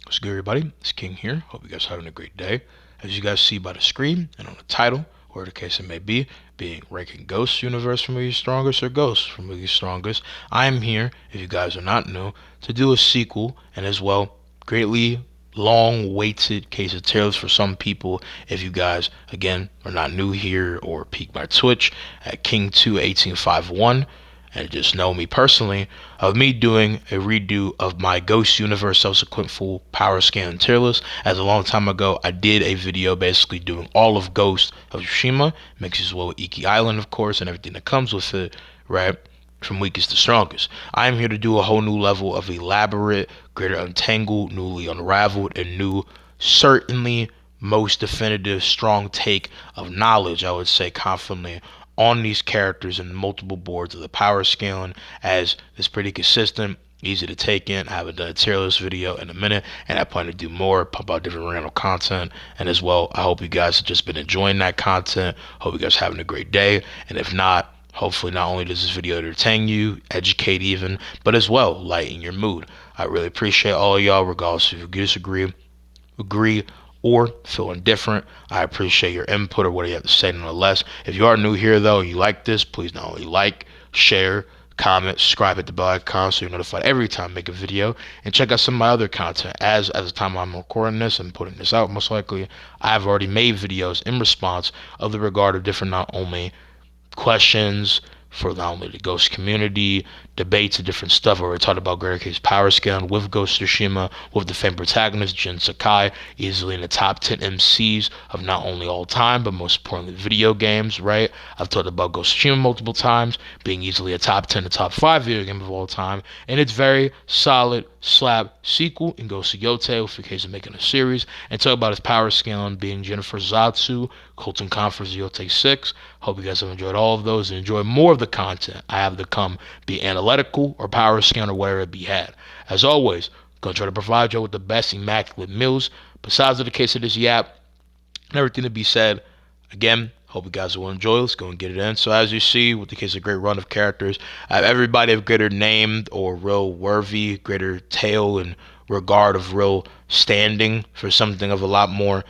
What's good, everybody? It's King here. Hope you guys are having a great day. As you guys see by the screen and on the title, or the case it may be, being ranking Ghost Universe from Movie Strongest or Ghost from Movie Strongest, I am here, if you guys are not new, to do a sequel and as well greatly long-waited case of Tales for some people. If you guys again are not new here or peek my Twitch at King21851 and just know me personally, of me doing a redo of my Ghost Universe subsequent full power scan tier list. As a long time ago, I did a video basically doing all of Ghost of Tsushima, mixed as well with Iki Island, of course, and everything that comes with it, right? From weakest to strongest. I am here to do a whole new level of elaborate, greater untangled, newly unraveled, and new, certainly most definitive, strong take of knowledge, I would say confidently, on these characters and multiple boards of the power scaling, as it's pretty consistent, easy to take in. I haven't done a tier list video in a minute, and I plan to do more, pump out different random content. And as well, I hope you guys have just been enjoying that content. Hope you guys are having a great day. And if not, hopefully not only does this video entertain you, educate even, but as well lighten your mood. I really appreciate all of y'all, regardless if you disagree, agree, or feel indifferent. I appreciate your input or what you have to say nonetheless. If you are new here though, and you like this, please not only like, share, comment, subscribe, hit the bell icon so you're notified every time I make a video, and check out some of my other content. As the time I'm recording this and putting this out, most likely I've already made videos in response of the regard of different not only questions for not only the Ghost community, debates and different stuff where we talked about Greater Case power scaling with Ghost of Tsushima, with the famed protagonist Jin Sakai, easily in the top 10 MCs of not only all time, but most importantly video games, right? I've talked about Ghost of Tsushima multiple times, being easily a top 10 to top 5 video game of all time, and it's very solid slap sequel in Ghost of Yote with the case of making a series, and talk about his power scaling being Jennifer Zatsu, Colton Conference Yote 6. Hope you guys have enjoyed all of those and enjoy more of the content I have to come, be analytical or power scan or whatever it be had. As always, gonna try to provide you with the best immaculate meals. Besides the case of this yap and everything to be said, again, hope you guys will enjoy. Let's go and get it in. So as you see, with the case of great run of characters, I have everybody of greater named or real worthy, greater tale and regard of real standing for something of a lot more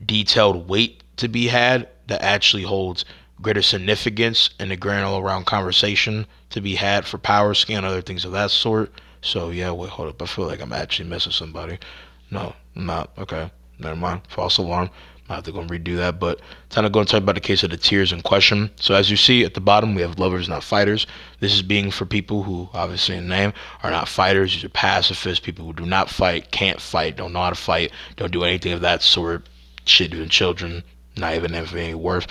detailed weight to be had that actually holds greater significance in the grand all around conversation to be had for power scan and other things of that sort. So yeah, wait, hold up. I feel like I'm actually missing somebody. No, I'm not. Okay, never mind. False alarm. I have to go and redo that. But time to go and talk about the case of the tiers in question. So as you see at the bottom, we have lovers, not fighters. This is being for people who, obviously in the name, are not fighters. These are pacifists, people who do not fight, can't fight, don't know how to fight, don't do anything of that sort. Shit, even children, not even having any worth.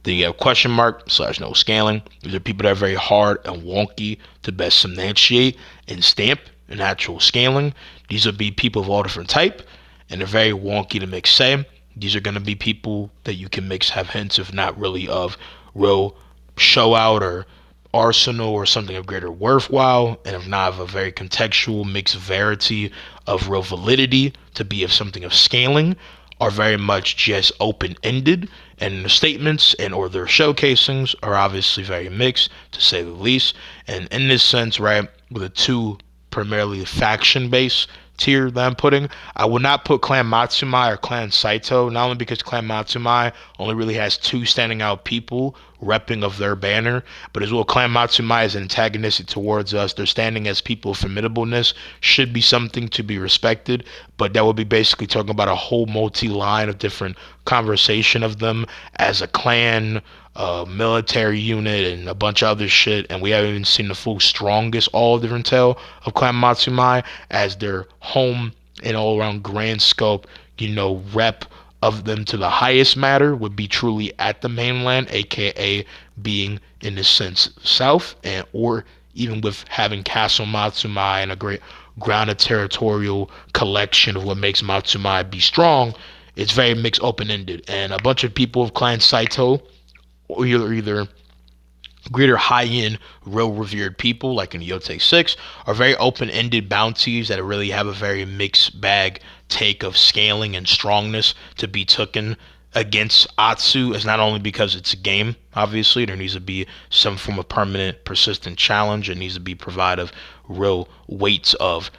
Then you have question mark / no scaling. These are people that are very hard and wonky to best substantiate and stamp in actual scaling. These will be people of all different type, and they're very wonky to make say. These are going to be people that you can mix have hints, if not really of real show out or arsenal or something of greater worthwhile, and if not of a very contextual mixed verity of real validity to be of something of scaling, are very much just open-ended, and the statements and or their showcasings are obviously very mixed to say the least. And in this sense, right, with a two primarily faction-based tier that I'm putting, I would not put Clan Matsumai or Clan Saito, not only because Clan Matsumai only really has two standing out people repping of their banner, but as well Clan Matsumai is antagonistic towards us. Their standing as people of formidableness should be something to be respected, but that would be basically talking about a whole multi-line of different conversation of them as a clan, military unit, and a bunch of other shit, and we haven't even seen the full strongest all different tale of Clan Matsumai as their home and all around grand scope, rep of them to the highest matter would be truly at the mainland, aka being in the sense south, and or even with having Castle Matsumai and a great grounded territorial collection of what makes Matsumai be strong. It's very mixed, open-ended, and a bunch of people of Clan Saito or either greater high-end, real revered people like in Yote 6 are very open-ended bounties that really have a very mixed bag take of scaling and strongness to be taken against Atsu. Is not only because it's a game, obviously there needs to be some form of permanent persistent challenge. It needs to be provided real weights of,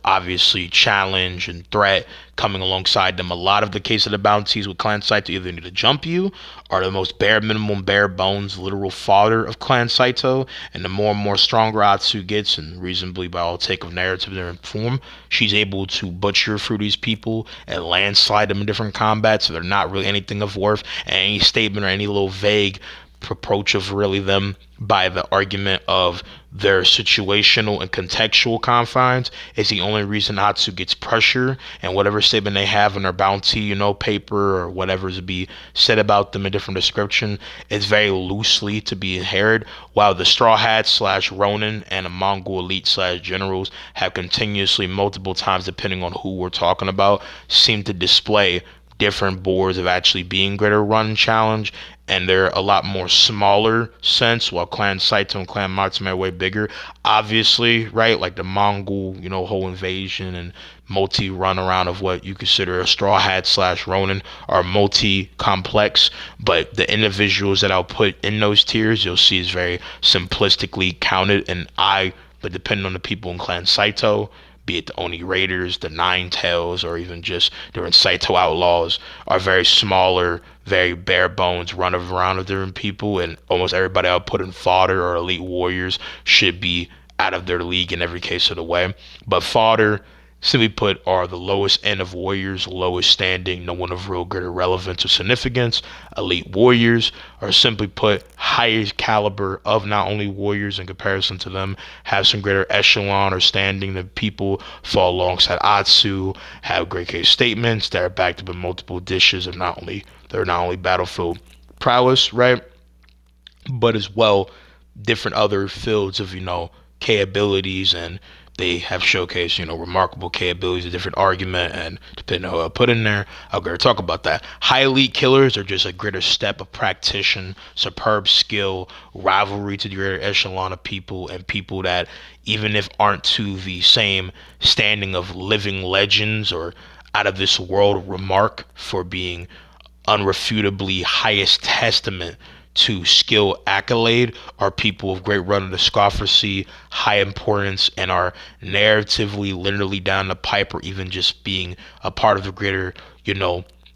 obviously challenge and threat coming alongside them. A lot of the case of the bounties with Clan Saito either need to jump you or the most bare minimum, bare bones, literal fodder of Clan Saito. And the more and more stronger Atsu gets, and reasonably by all take of narrative and form, she's able to butcher through these people and landslide them in different combats. So they're not really anything of worth. And any statement or any little vague approach of really them by the argument of their situational and contextual confines is the only reason Atsu gets pressure, and whatever statement they have in their bounty, paper or whatever to be said about them in different description is very loosely to be inherited, while the Straw Hats slash Ronin and the Mongol elite slash generals have continuously multiple times, depending on who we're talking about, seem to display different boards of actually being greater run challenge, and they're a lot more smaller sense, while Clan Saito and Clan Matsume are way bigger. Obviously, right, like the Mongol, whole invasion and multi run around of what you consider a Straw Hat slash Ronin are multi complex, but the individuals that I'll put in those tiers you'll see is very simplistically counted, but depending on the people in Clan Saito, be it the Oni Raiders, the Nine Tails, or even just different Saito Outlaws, are very smaller, very bare bones, run around of different people, and almost everybody I'll put in fodder or elite warriors should be out of their league in every case of the way. But fodder, simply put, are the lowest end of warriors, lowest standing, no one of real greater relevance or significance. Elite warriors are simply put highest caliber of not only warriors in comparison to them, have some greater echelon or standing than people, fall alongside Atsu, have great case statements that are backed up in multiple dishes of they're not only battlefield prowess, right? But as well different other fields of K abilities, and they have showcased remarkable K abilities, a different argument, and depending on who I put in there, I'll go to talk about that. High elite killers are just a greater step of practitioner, superb skill, rivalry to the greater echelon of people, and people that even if aren't to the same standing of living legends or out of this world remark for being unrefutably highest testament to skill accolade, are people of great run of discography, high importance, and are narratively literally down the pipe, or even just being a part of the greater,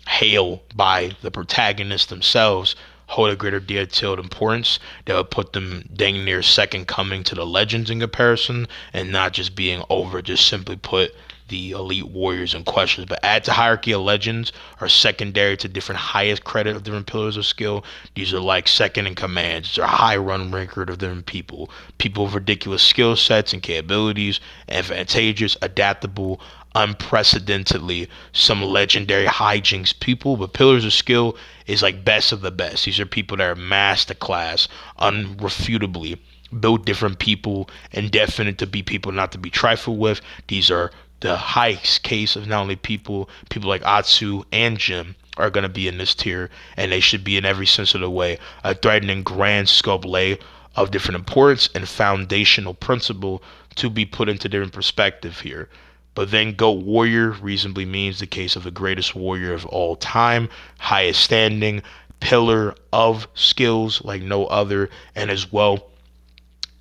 hail by the protagonists themselves, hold a greater detailed importance that would put them dang near second coming to the legends in comparison, and not just being over just simply put the elite warriors in questions. But add to hierarchy of legends are secondary to different highest credit of different pillars of skill. These are like second in command. These are high run record of different people. People with ridiculous skill sets and capabilities, advantageous, adaptable, unprecedentedly some legendary hijinks people. But pillars of skill is like best of the best. These are people that are master class, unrefutably build different people, indefinite to be people not to be trifled with. These are the highest case of not only people like Atsu and Jim are going to be in this tier, and they should be in every sense of the way a threatening grand scope lay of different importance and foundational principle to be put into different perspective here. But then Goat Warrior reasonably means the case of the greatest warrior of all time, highest standing, pillar of skills like no other, and as well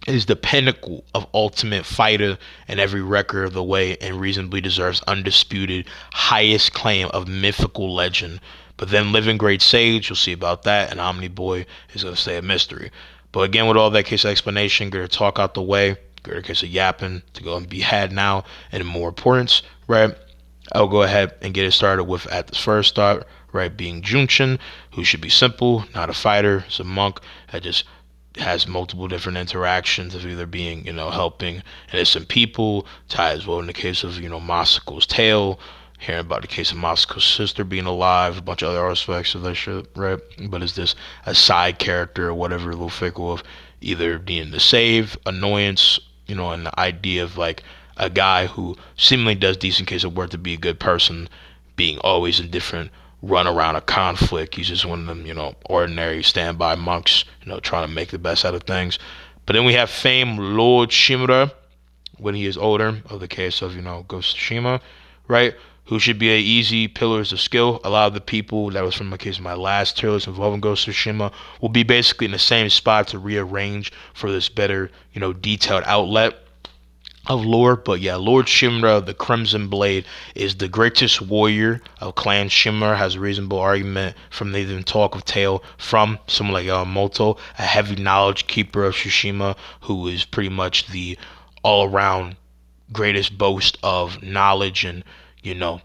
is the pinnacle of ultimate fighter in every record of the way, and reasonably deserves undisputed highest claim of mythical legend. But then Living Great Sage, you'll see about that, and Omni Boy is going to stay a mystery. But again, with all that case of explanation, gonna talk out the way, greater case of yapping to go and be had now, and more importance, right? I'll go ahead and get it started with at the first start, right, being Junshin, who should be simple, not a fighter, it's a monk that just has multiple different interactions of either being, helping innocent people, tied as well in the case of, Masako's tale, hearing about the case of Masako's sister being alive, a bunch of other aspects of that shit, right? But is this a side character or whatever, a little fickle of either needing to save, annoyance, and the idea of like a guy who seemingly does decent case of work to be a good person, being always indifferent, run around a conflict. He's just one of them, ordinary standby monks, trying to make the best out of things. But then we have famed Lord Shimura when he is older, of the case of, Ghost of Tsushima, right? Who should be a easy pillars of skill. A lot of the people that was from the case of my last tier list involving Ghost of Tsushima will be basically in the same spot to rearrange for this better, detailed outlet. of lore. But yeah, Lord Shimura, the Crimson Blade, is the greatest warrior of Clan Shimura. Has a reasonable argument from the even talk of tale from someone like Yamamoto, a heavy knowledge keeper of Tsushima, who is pretty much the all around greatest boast of knowledge and, you know,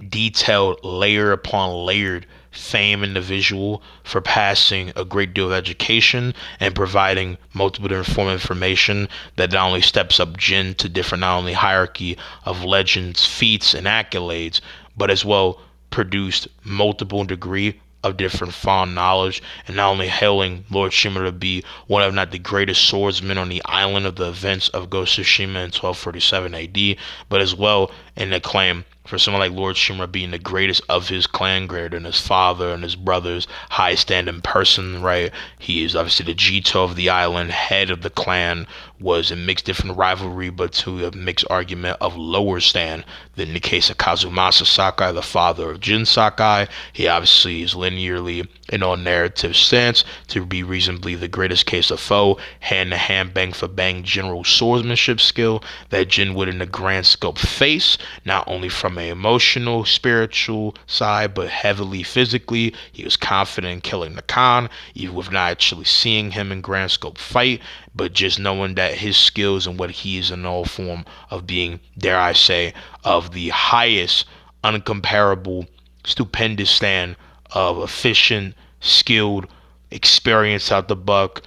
detailed layer upon layered fame individual for passing a great deal of education and providing multiple different form of information that not only steps up Jin to different not only hierarchy of legends, feats, and accolades, but as well produced multiple degree of different found knowledge, and not only hailing Lord Shimura to be one of not the greatest swordsmen on the island of the events of Ghost of Tsushima in 1247 AD, but as well in the claim for someone like Lord Shimura being the greatest of his clan, greater than his father and his brothers, high standing person, right? He is obviously the Jito of the island, head of the clan, was a mixed different rivalry, but to a mixed argument of lower stand than the case of Kazumasa Sakai, the father of Jin Sakai. He obviously is linearly in all narrative sense to be reasonably the greatest case of foe, hand to hand, bang for bang, general swordsmanship skill that Jin would in the grand scope face, not only from an emotional, spiritual side, but heavily physically. He was confident in killing the Khan, even with not actually seeing him in grand scope fight, but just knowing that his skills and what he is in all form of being, dare I say, of the highest, uncomparable, stupendous stand of efficient, skilled, experience out the buck,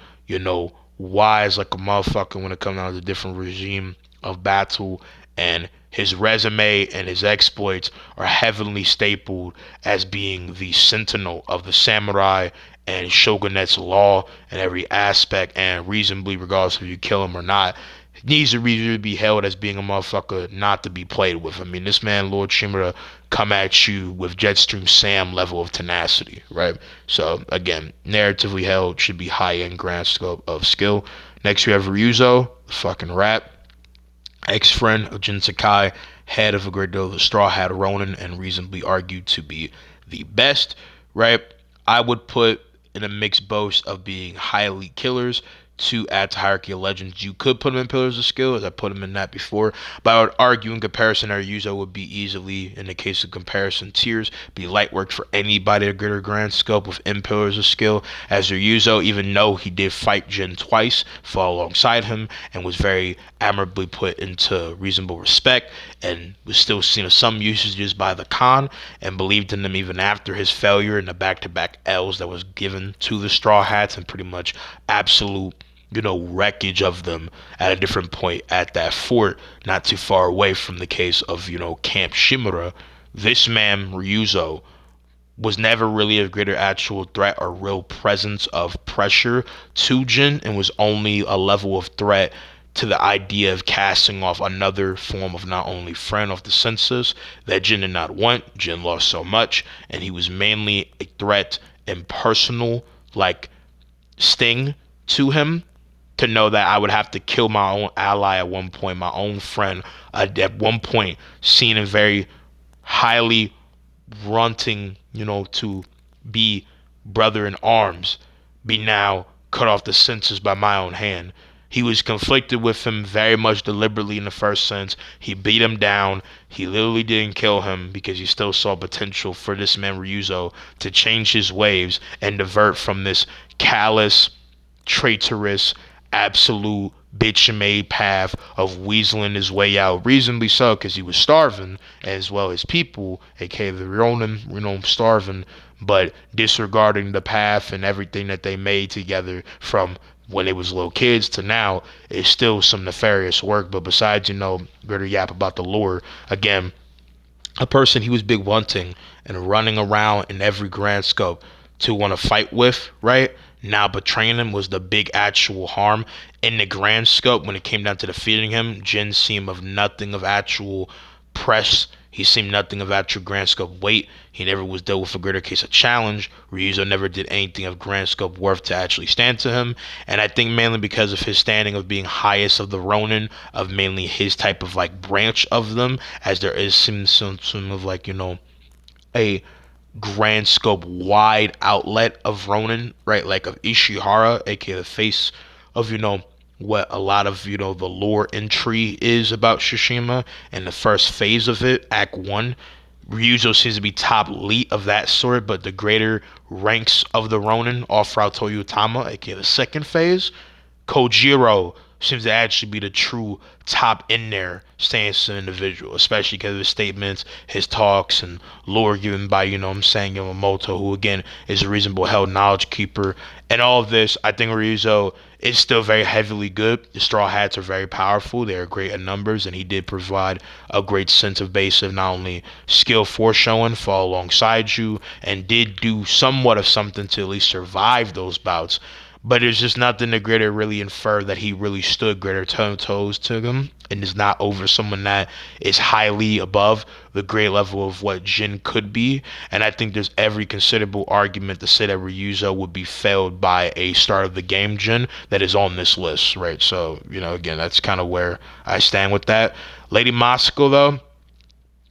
wise like a motherfucker when it comes down to different regime of battle. And his resume and his exploits are heavily stapled as being the sentinel of the samurai and shogunet's law in every aspect, and reasonably, regardless if you kill him or not, needs to really be held as being a motherfucker not to be played with. I mean, this man, Lord Shimura, come at you with Jetstream Sam level of tenacity, right? So, again, narratively held, should be high end grand scope of skill. Next, we have Ryuzo, the fucking rat, ex-friend of Jin Sakai, head of a great deal of the Straw Hat Ronin, and reasonably argued to be the best, right? I would put in a mixed boast of being highly killers to add to Hierarchy of Legends. You could put them in Pillars of Skill, as I put them in that before, but I would argue in comparison, our Yuzo would be easily, in the case of comparison tiers, be light work for anybody at greater grand scope within Pillars of Skill, as their Yuzo, even though he did fight Jin twice, fought alongside him, and was very admirably put into reasonable respect, and was still seen as some usages by the Khan, and believed in them even after his failure in the back-to-back L's that was given to the Straw Hats, and pretty much absolute wreckage of them at a different point at that fort, not too far away from the case of, Camp Shimura. This man, Ryuzo, was never really a greater actual threat or real presence of pressure to Jin, and was only a level of threat to the idea of casting off another form of not only friend off the census that Jin did not want. Jin lost so much, and he was mainly a threat and personal, like, sting to him, to know that I would have to kill my own ally at one point, my own friend, at one point, seen in very highly wanting, to be brother in arms, be now cut off the senses by my own hand. He was conflicted with him very much deliberately in the first sense. He beat him down. He literally didn't kill him because he still saw potential for this man Ryuzo to change his ways and divert from this callous, traitorous, absolute bitch made path of weaseling his way out, reasonably so, because he was starving, as well as people, aka the Ronin, starving, but disregarding the path and everything that they made together from when they was little kids to now, is still some nefarious work. But besides, greater yap about the lore, again, a person he was big wanting and running around in every grand scope to want to fight with, right? Now betraying him was the big actual harm. In the grand scope, when it came down to defeating him, Jin seemed of nothing of actual press. He seemed nothing of actual grand scope weight. He never was dealt with a greater case of challenge. Ryuzo never did anything of grand scope worth to actually stand to him. And I think mainly because of his standing of being highest of the Ronin, of mainly his type of like branch of them, as there is some of like, a grand scope wide outlet of Ronin, right? Like of Ishihara, aka the face of, what a lot of the lore intrigue is about Tsushima and the first phase of it, Act One. Ryuzo seems to be top elite of that sort, but the greater ranks of the Ronin offer out Toyotama, aka the second phase. Kojiro seems to actually be the true top in there stance individual, especially because of his statements, his talks, and lore given by, I'm saying, Yamamoto, who again is a reasonable held knowledge keeper. And all of this, I think Ryuzo is still very heavily good. The Straw Hats are very powerful. They are great in numbers, and he did provide a great sense of base of not only skill foreshowing, fall alongside you, and did do somewhat of something to at least survive those bouts. But there's just nothing to greater really infer that he really stood greater toes to him and is not over someone that is highly above the grade level of what Jin could be. And I think there's every considerable argument to say that Ryuzo would be failed by a start of the game Jin that is on this list, right? So, again, that's kind of where I stand with that. Lady Masako, though,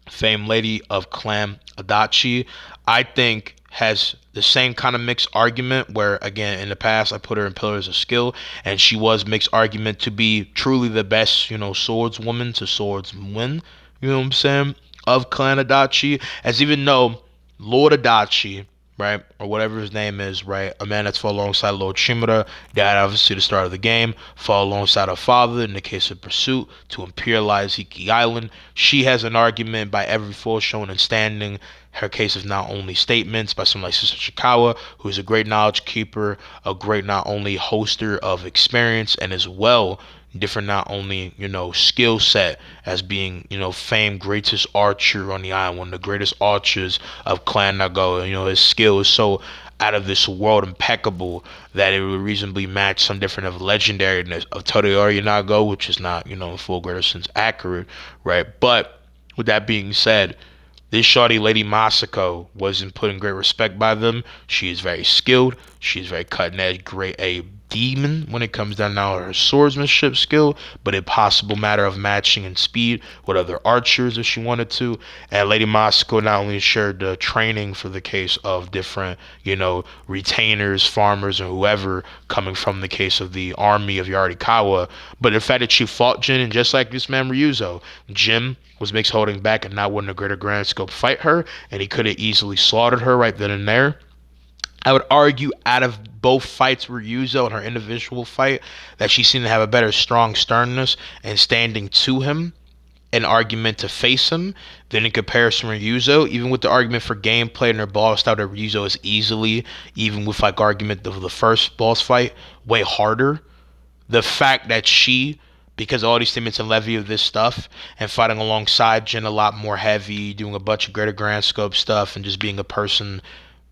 famed lady of Clan Adachi, I think has the same kind of mixed argument where, again, in the past I put her in Pillars of Skill, and she was mixed argument to be truly the best, swordswoman to swordsman, what I'm saying, of Clan Adachi, as even though Lord Adachi, right, or whatever his name is, right, a man that's fought alongside Lord Shimura, died obviously at the start of the game, fought alongside her father in the case of Pursuit to imperialize Iki Island. She has an argument by every force shown and standing. Her case of not only statements by someone like Sister Chikawa, who is a great knowledge keeper, a great not only hoster of experience, and as well different not only skill set as being famed greatest archer on the island, one of the greatest archers of Clan Nago. His skill is so out of this world impeccable that it would reasonably match some different of legendariness of Todayori Nago, which is not in full greater sense accurate, right? But with that being said, this shawty Lady Masako wasn't put in great respect by them. She is very skilled. She is very cutting edge, great a demon when it comes down now to her swordsmanship skill, but a possible matter of matching in speed with other archers if she wanted to. And Lady Masako not only ensured the training for the case of different, retainers, farmers, and whoever coming from the case of the army of Yarikawa, but the fact that she fought Jin, and just like this man Ryuzo, Jin was mixed holding back and not wanting a greater grand scope fight her, and he could have easily slaughtered her right then and there. I would argue out of both fights with Ryuzo and her individual fight that she seemed to have a better strong sternness and standing to him, an argument to face him than in comparison with Ryuzo. Even with the argument for gameplay and her boss style, that Ryuzo is easily, even with like argument of the first boss fight, way harder. The fact that she, because of all these statements and levy of this stuff, and fighting alongside Jin a lot more heavy, doing a bunch of greater grand scope stuff, and just being a person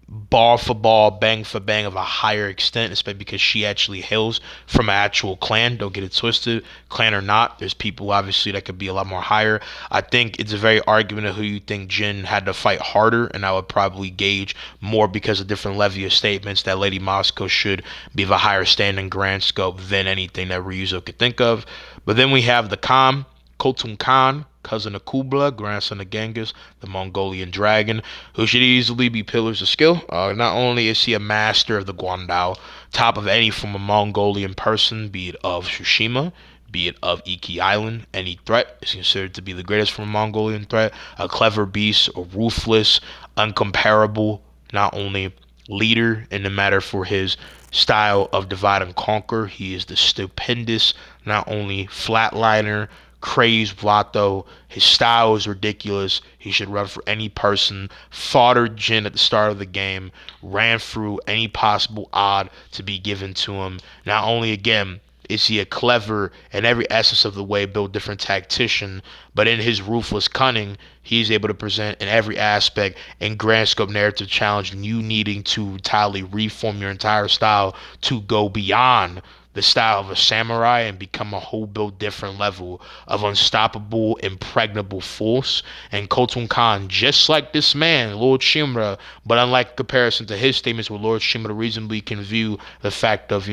ball for ball, bang for bang of a higher extent, especially because she actually hails from an actual clan. Don't get it twisted, clan or not. There's people obviously that could be a lot more higher. I think it's a very argument of who you think Jin had to fight harder, and I would probably gauge more because of different levy of statements that Lady Moscow should be of a higher standing grand scope than anything that Ryuzo could think of. But then we have the Khan, Khotun Khan, cousin of Kubla, grandson of Genghis, the Mongolian dragon, who should easily be pillars of skill. Not only is he a master of the Guandao, top of any from a Mongolian person, be it of Tsushima, be it of Iki Island, any threat is considered to be the greatest from a Mongolian threat, a clever beast, a ruthless, uncomparable, not only leader in the matter for his style of divide and conquer, he is the stupendous, not only flatliner, crazed Vato. His style is ridiculous. He should run for any person. Foddered Jin at the start of the game. Ran through any possible odd to be given to him. Not only, again, is he a clever, in every essence of the way, built different tactician, but in his ruthless cunning, he's able to present in every aspect and grand scope narrative challenge, and you needing to entirely reform your entire style to go beyond the style of a samurai and become a whole built different level of unstoppable, impregnable force. And Khotun Khan, just like this man, Lord Shimura, but unlike comparison to his statements where Lord Shimura reasonably can view the fact of,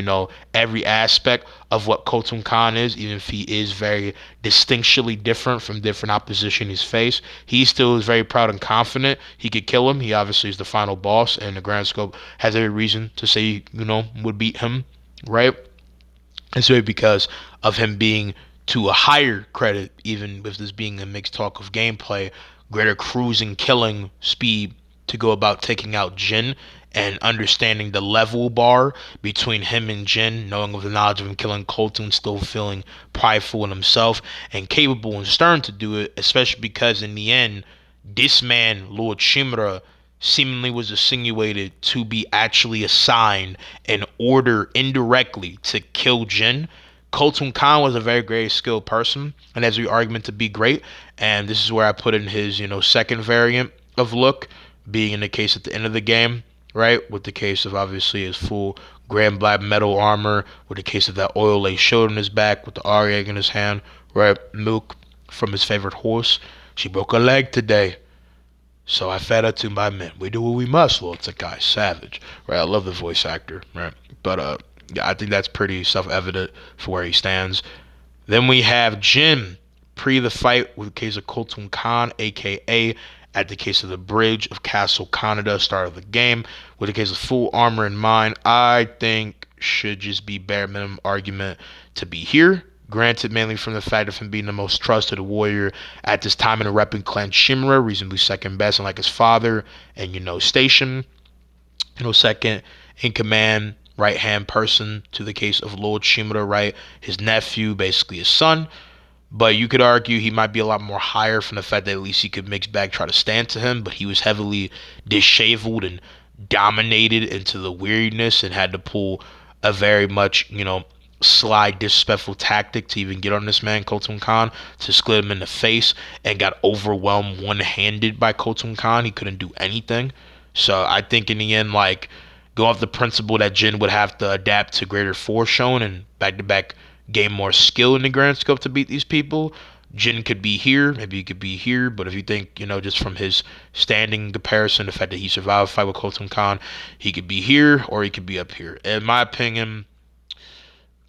every aspect of what Khotun Khan is, even if he is very distinctly different from different opposition he's faced, he still is very proud and confident he could kill him. He obviously is the final boss, and the grand scope has every reason to say, would beat him, right? It's really because of him being to a higher credit, even with this being a mixed talk of gameplay, greater cruising killing speed to go about taking out Jin, and understanding the level bar between him and Jin, knowing of the knowledge of him killing Colton, still feeling prideful in himself and capable and stern to do it, especially because in the end, this man, Lord Shimura, seemingly was insinuated to be actually assigned an order indirectly to kill Jin. Koltun Khan was a very great skilled person and has the argument to be great. And this is where I put in his, second variant of look, being in the case at the end of the game, right? With the case of obviously his full grand black metal armor, with the case of that oil lace shield on his back, with the Arieg in his hand, right? Milk from his favorite horse. She broke a leg today. So I fed her to my men. We do what we must, Lord Sakai. Savage. Right? I love the voice actor. Right? But yeah, I think that's pretty self-evident for where he stands. Then we have Jin pre the fight with the case of Koltun Khan, aka at the case of the bridge of Castle Kaneda, start of the game, with the case of full armor in mind. I think should just be bare minimum argument to be here. Granted, mainly from the fact of him being the most trusted warrior at this time in the repping clan Shimura, reasonably second best, and like his father, and station, second in command, right hand person to the case of Lord Shimura, right? His nephew, basically his son. But you could argue he might be a lot more higher from the fact that at least he could mix back, try to stand to him, but he was heavily disheveled and dominated into the weirdness and had to pull a very much, sly, disrespectful tactic to even get on this man, Koltun Khan, to split him in the face and got overwhelmed one-handed by Koltun Khan. He couldn't do anything. So I think in the end, like, go off the principle that Jin would have to adapt to greater force shown and back-to-back gain more skill in the grand scope to beat these people. Jin could be here, maybe he could be here, but if you think, just from his standing comparison, the fact that he survived a fight with Kolton Khan, he could be here or he could be up here. In my opinion,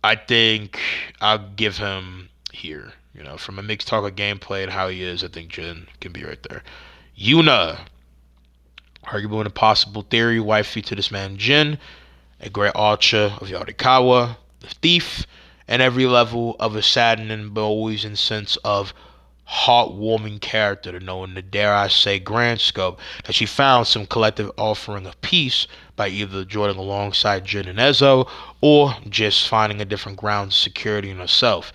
I think I'll give him here. From a mixed talk of gameplay and how he is, I think Jin can be right there. Yuna, arguable and a possible theory, wifey to this man Jin, a great archer of Yarikawa, the thief, and every level of a saddening but always in sense of heartwarming character to know in the dare I say grand scope that she found some collective offering of peace by either joining alongside Jin and Ezo or just finding a different ground of security in herself.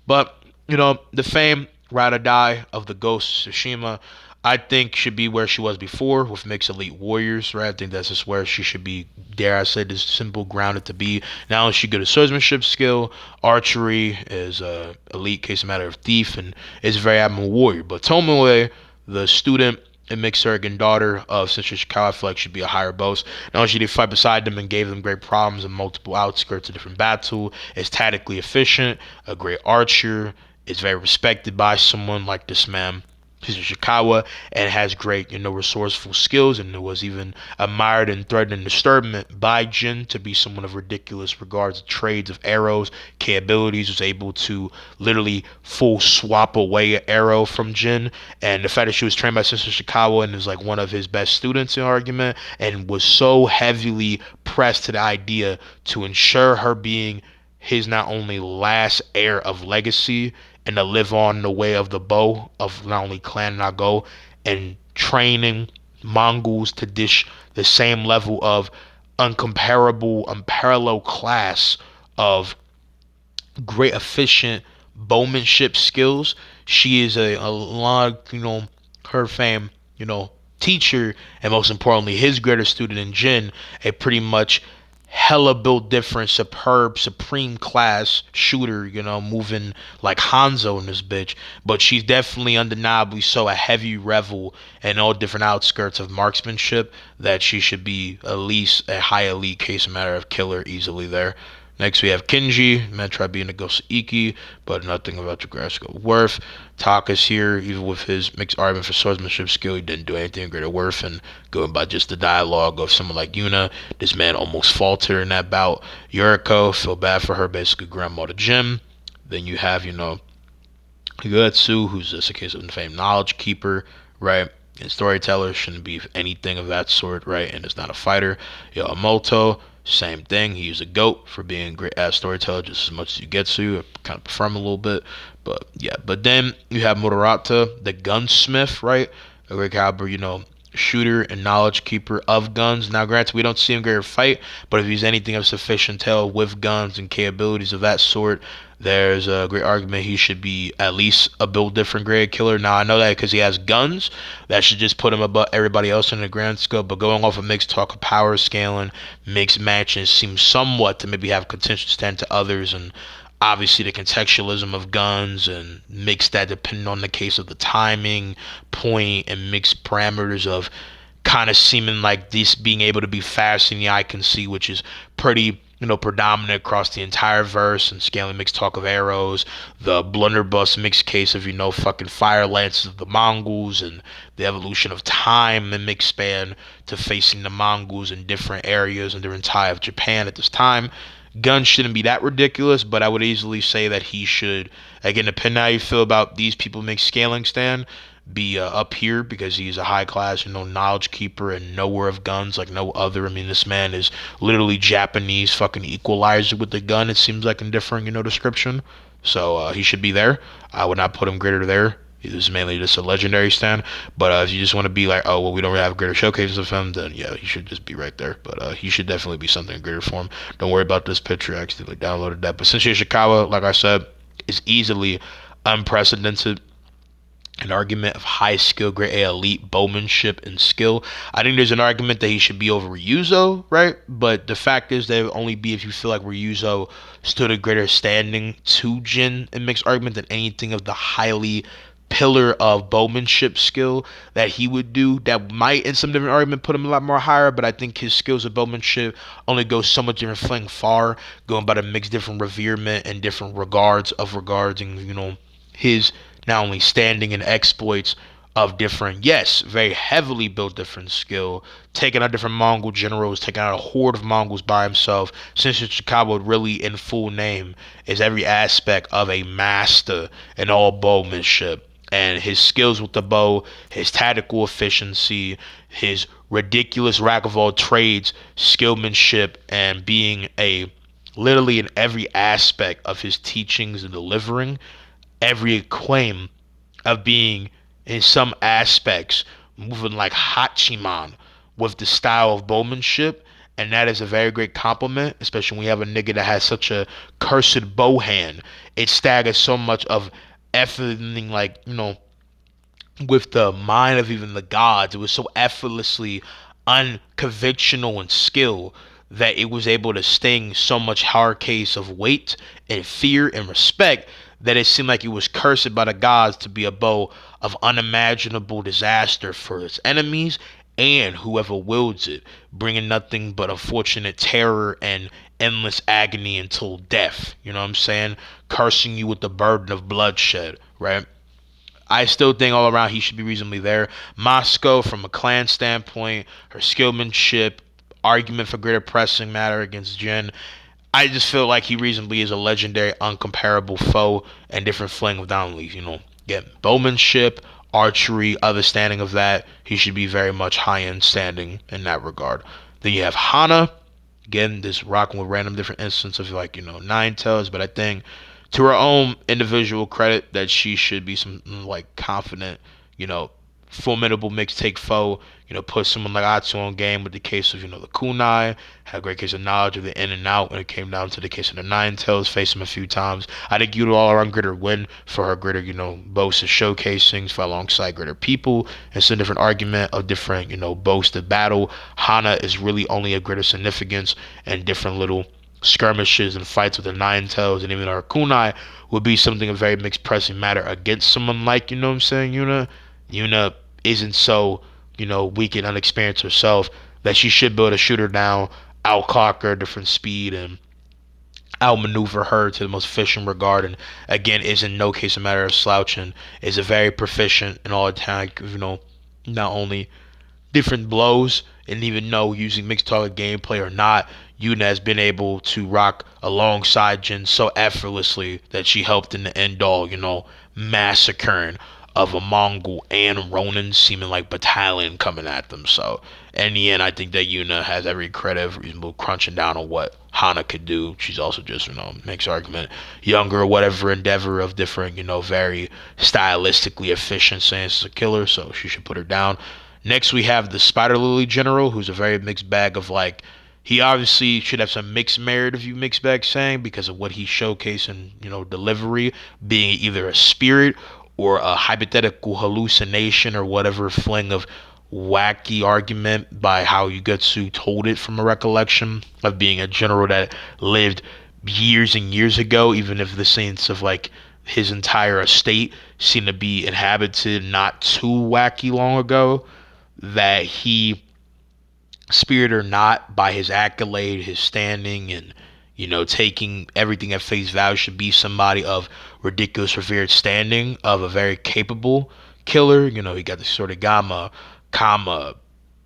But, the fame, ride or die of the Ghost of Tsushima, I think should be where she was before with mixed elite warriors, right? I think that's just where she should be, dare I say, this simple grounded to be. Not only is she good at swordsmanship skill, archery is a elite case matter of thief, and is a very admirable warrior. But Tomoe, the student and mixed surrogate daughter of Sister Shikawa, I feel like should be a higher boast. Not only she did fight beside them and gave them great problems in multiple outskirts of different battle, is tactically efficient, a great archer, is very respected by someone like this man. She's in Shikawa and has great, resourceful skills, and was even admired and threatened disturbment by Jin to be someone of ridiculous regards to trades of arrows, capabilities, was able to literally full swap away an arrow from Jin. And the fact that she was trained by Sister Shikawa and is like one of his best students in argument, and was so heavily pressed to the idea to ensure her being his not only last heir of legacy and to live on the way of the bow of not only Clan Nago and training Mongols to dish the same level of uncomparable, unparalleled class of great efficient bowmanship skills. She is a lot, her fame, teacher, and most importantly, his greater student in Jin, a pretty much hella built different, superb, supreme class shooter, moving like Hanzo in this bitch. But she's definitely undeniably so a heavy revel in all different outskirts of marksmanship that she should be at least a high elite case matter of killer easily there. Next, we have Kinji. Man tried being a Ghost Iki, but nothing about your graphical worth. Taka's here, even with his mixed argument for swordsmanship skill, he didn't do anything of greater worth. And going by just the dialogue of someone like Yuna, this man almost faltered in that bout. Yuriko, feel bad for her, basically grandma to Jim. Then you have, Yuetsu, who's just a case of the famed knowledge keeper, right? And storyteller shouldn't be anything of that sort, right? And is not a fighter. Yamamoto, same thing. He's a goat for being a great ass storyteller, just as much as you get to. I kind of prefer him a little bit, but yeah. But then you have Murata, the gunsmith, right? A great caliber, shooter and knowledge keeper of guns. Now, granted, we don't see him great fight, but if he's anything of sufficient tale with guns and capabilities of that sort, there's a great argument he should be at least a build different grade killer. Now, I know that because he has guns, that should just put him above everybody else in the grand scope. But going off of mixed talk of power scaling, mixed matches seems somewhat to maybe have potential to stand to others, and obviously the contextualism of guns and mix that depending on the case of the timing, point, and mixed parameters of kind of seeming like this being able to be fast in the eye can see, which is pretty predominant across the entire verse, and scaling mixed talk of arrows, the blunderbuss mixed case of fucking fire lances of the Mongols, and the evolution of time and mixed span to facing the Mongols in different areas in the entire of Japan at this time. Gun shouldn't be that ridiculous, but I would easily say that he should, again, depending on how you feel about these people make scaling stand, be up here because he's a high class, knowledge keeper and knower of guns like no other. I mean, this man is literally Japanese fucking equalizer with the gun. It seems like in different, description. So he should be there. I would not put him greater there. This is mainly just a legendary stand. But if you just want to be like, oh well, we don't really have greater showcases of him, then yeah, he should just be right there. But he should definitely be something in greater form. Don't worry about this picture. I accidentally downloaded that. But Sensei Ishikawa, like I said, is easily unprecedented, an argument of high skill, grade A elite bowmanship and skill. I think there's an argument that he should be over Ryuzo, right? But the fact is that it would only be if you feel like Ryuzo stood a greater standing to Jin in mixed argument than anything of the highly pillar of bowmanship skill that he would do. That might, in some different argument, put him a lot more higher, but I think his skills of bowmanship only go so much different, fling far, going by the mixed different reverement and different regards of regarding, his not only standing and exploits of different, yes, very heavily built different skill, taking out different Mongol generals, taking out a horde of Mongols by himself. Since Chicago really in full name is every aspect of a master in all bowmanship. And his skills with the bow, his tactical efficiency, his ridiculous rack of all trades, skillmanship, and being a literally in every aspect of his teachings and delivering every claim of being in some aspects moving like Hachiman with the style of bowmanship, and that is a very great compliment, especially when we have a nigga that has such a cursed bow hand. It staggers so much of everything, like, with the mind of even the gods. It was so effortlessly unconventional and skill that it was able to sting so much hard case of weight and fear and respect that it seemed like it was cursed by the gods to be a bow of unimaginable disaster for its enemies and whoever wields it, bringing nothing but unfortunate terror and endless agony until death. You know what I'm saying? Cursing you with the burden of bloodshed, right? I still think all around he should be reasonably there. Moscow, from a clan standpoint, her skillmanship, argument for greater pressing matter against Jin, I just feel like he reasonably is a legendary, uncomparable foe and different fling of downleaf. Again, bowmanship, archery, other standing of that, he should be very much high end standing in that regard. Then you have Hana, again, this rocking with random different instances of like, nine tails, but I think to her own individual credit that she should be some like confident, you know, formidable mixtape foe. Put someone like Atsu on game with the case of, the kunai, had a great case of knowledge of the in and out when it came down to the case of the nine tails, faced him a few times. I think you'd all around greater win for her greater, boasted showcasings for alongside greater people. It's a different argument of different, boasted battle. Hana is really only a greater significance and different little skirmishes and fights with the nine tails, and even our kunai would be something of very mixed pressing matter against someone like, what I'm saying, Yuna. Yuna isn't so, weak and unexperienced herself that she should be able to shoot her down, outclock her, different speed, and outmaneuver her to the most efficient regard. And again, is in no case a matter of slouching. Is a very proficient in all attack, not only different blows and even know using mixed target gameplay or not, Yuna has been able to rock alongside Jin so effortlessly that she helped in the end all, massacring of a Mongol and Ronin seeming like battalion coming at them. So in the end, I think that Yuna has every credit for reasonable crunching down on what Hana could do. She's also just, makes argument younger, whatever endeavor of different, very stylistically efficient saying a killer, so she should put her down. Next, we have the Spider Lily General, who's a very mixed bag of like, he obviously should have some mixed merit if you mixed bag saying because of what he showcased in, delivery, being either a spirit or a hypothetical hallucination or whatever fling of wacky argument by how Yugetsu told it from a recollection of being a general that lived years and years ago, even if the sense of like his entire estate seemed to be inhabited not too wacky long ago, that he, spirit or not, by his accolade, his standing, and taking everything at face value, should be somebody of ridiculous revered standing, of a very capable killer. He got this sort of gamma, comma,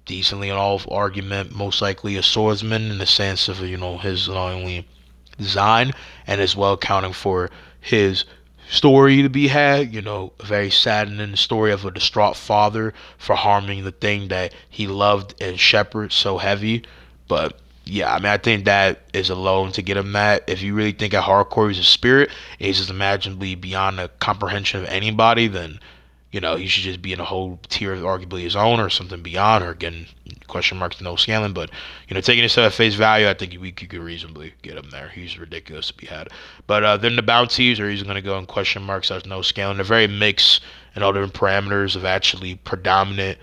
decently in all argument, most likely a swordsman in the sense of his not only design and as well accounting for his story to be had. A very saddening story of a distraught father for harming the thing that he loved and shepherded so heavy. But yeah, I mean, I think that is alone to get him that. If you really think at hardcore he's a spirit, he's just imaginably beyond the comprehension of anybody, then he should just be in a whole tier of arguably his own or something beyond, or again, question marks, no scaling. But, taking this at face value, I think we could reasonably get him there. He's ridiculous to be had. But then the bounties, or he's going to go in question marks, there's no scaling. They're very mixed in all different parameters of actually predominant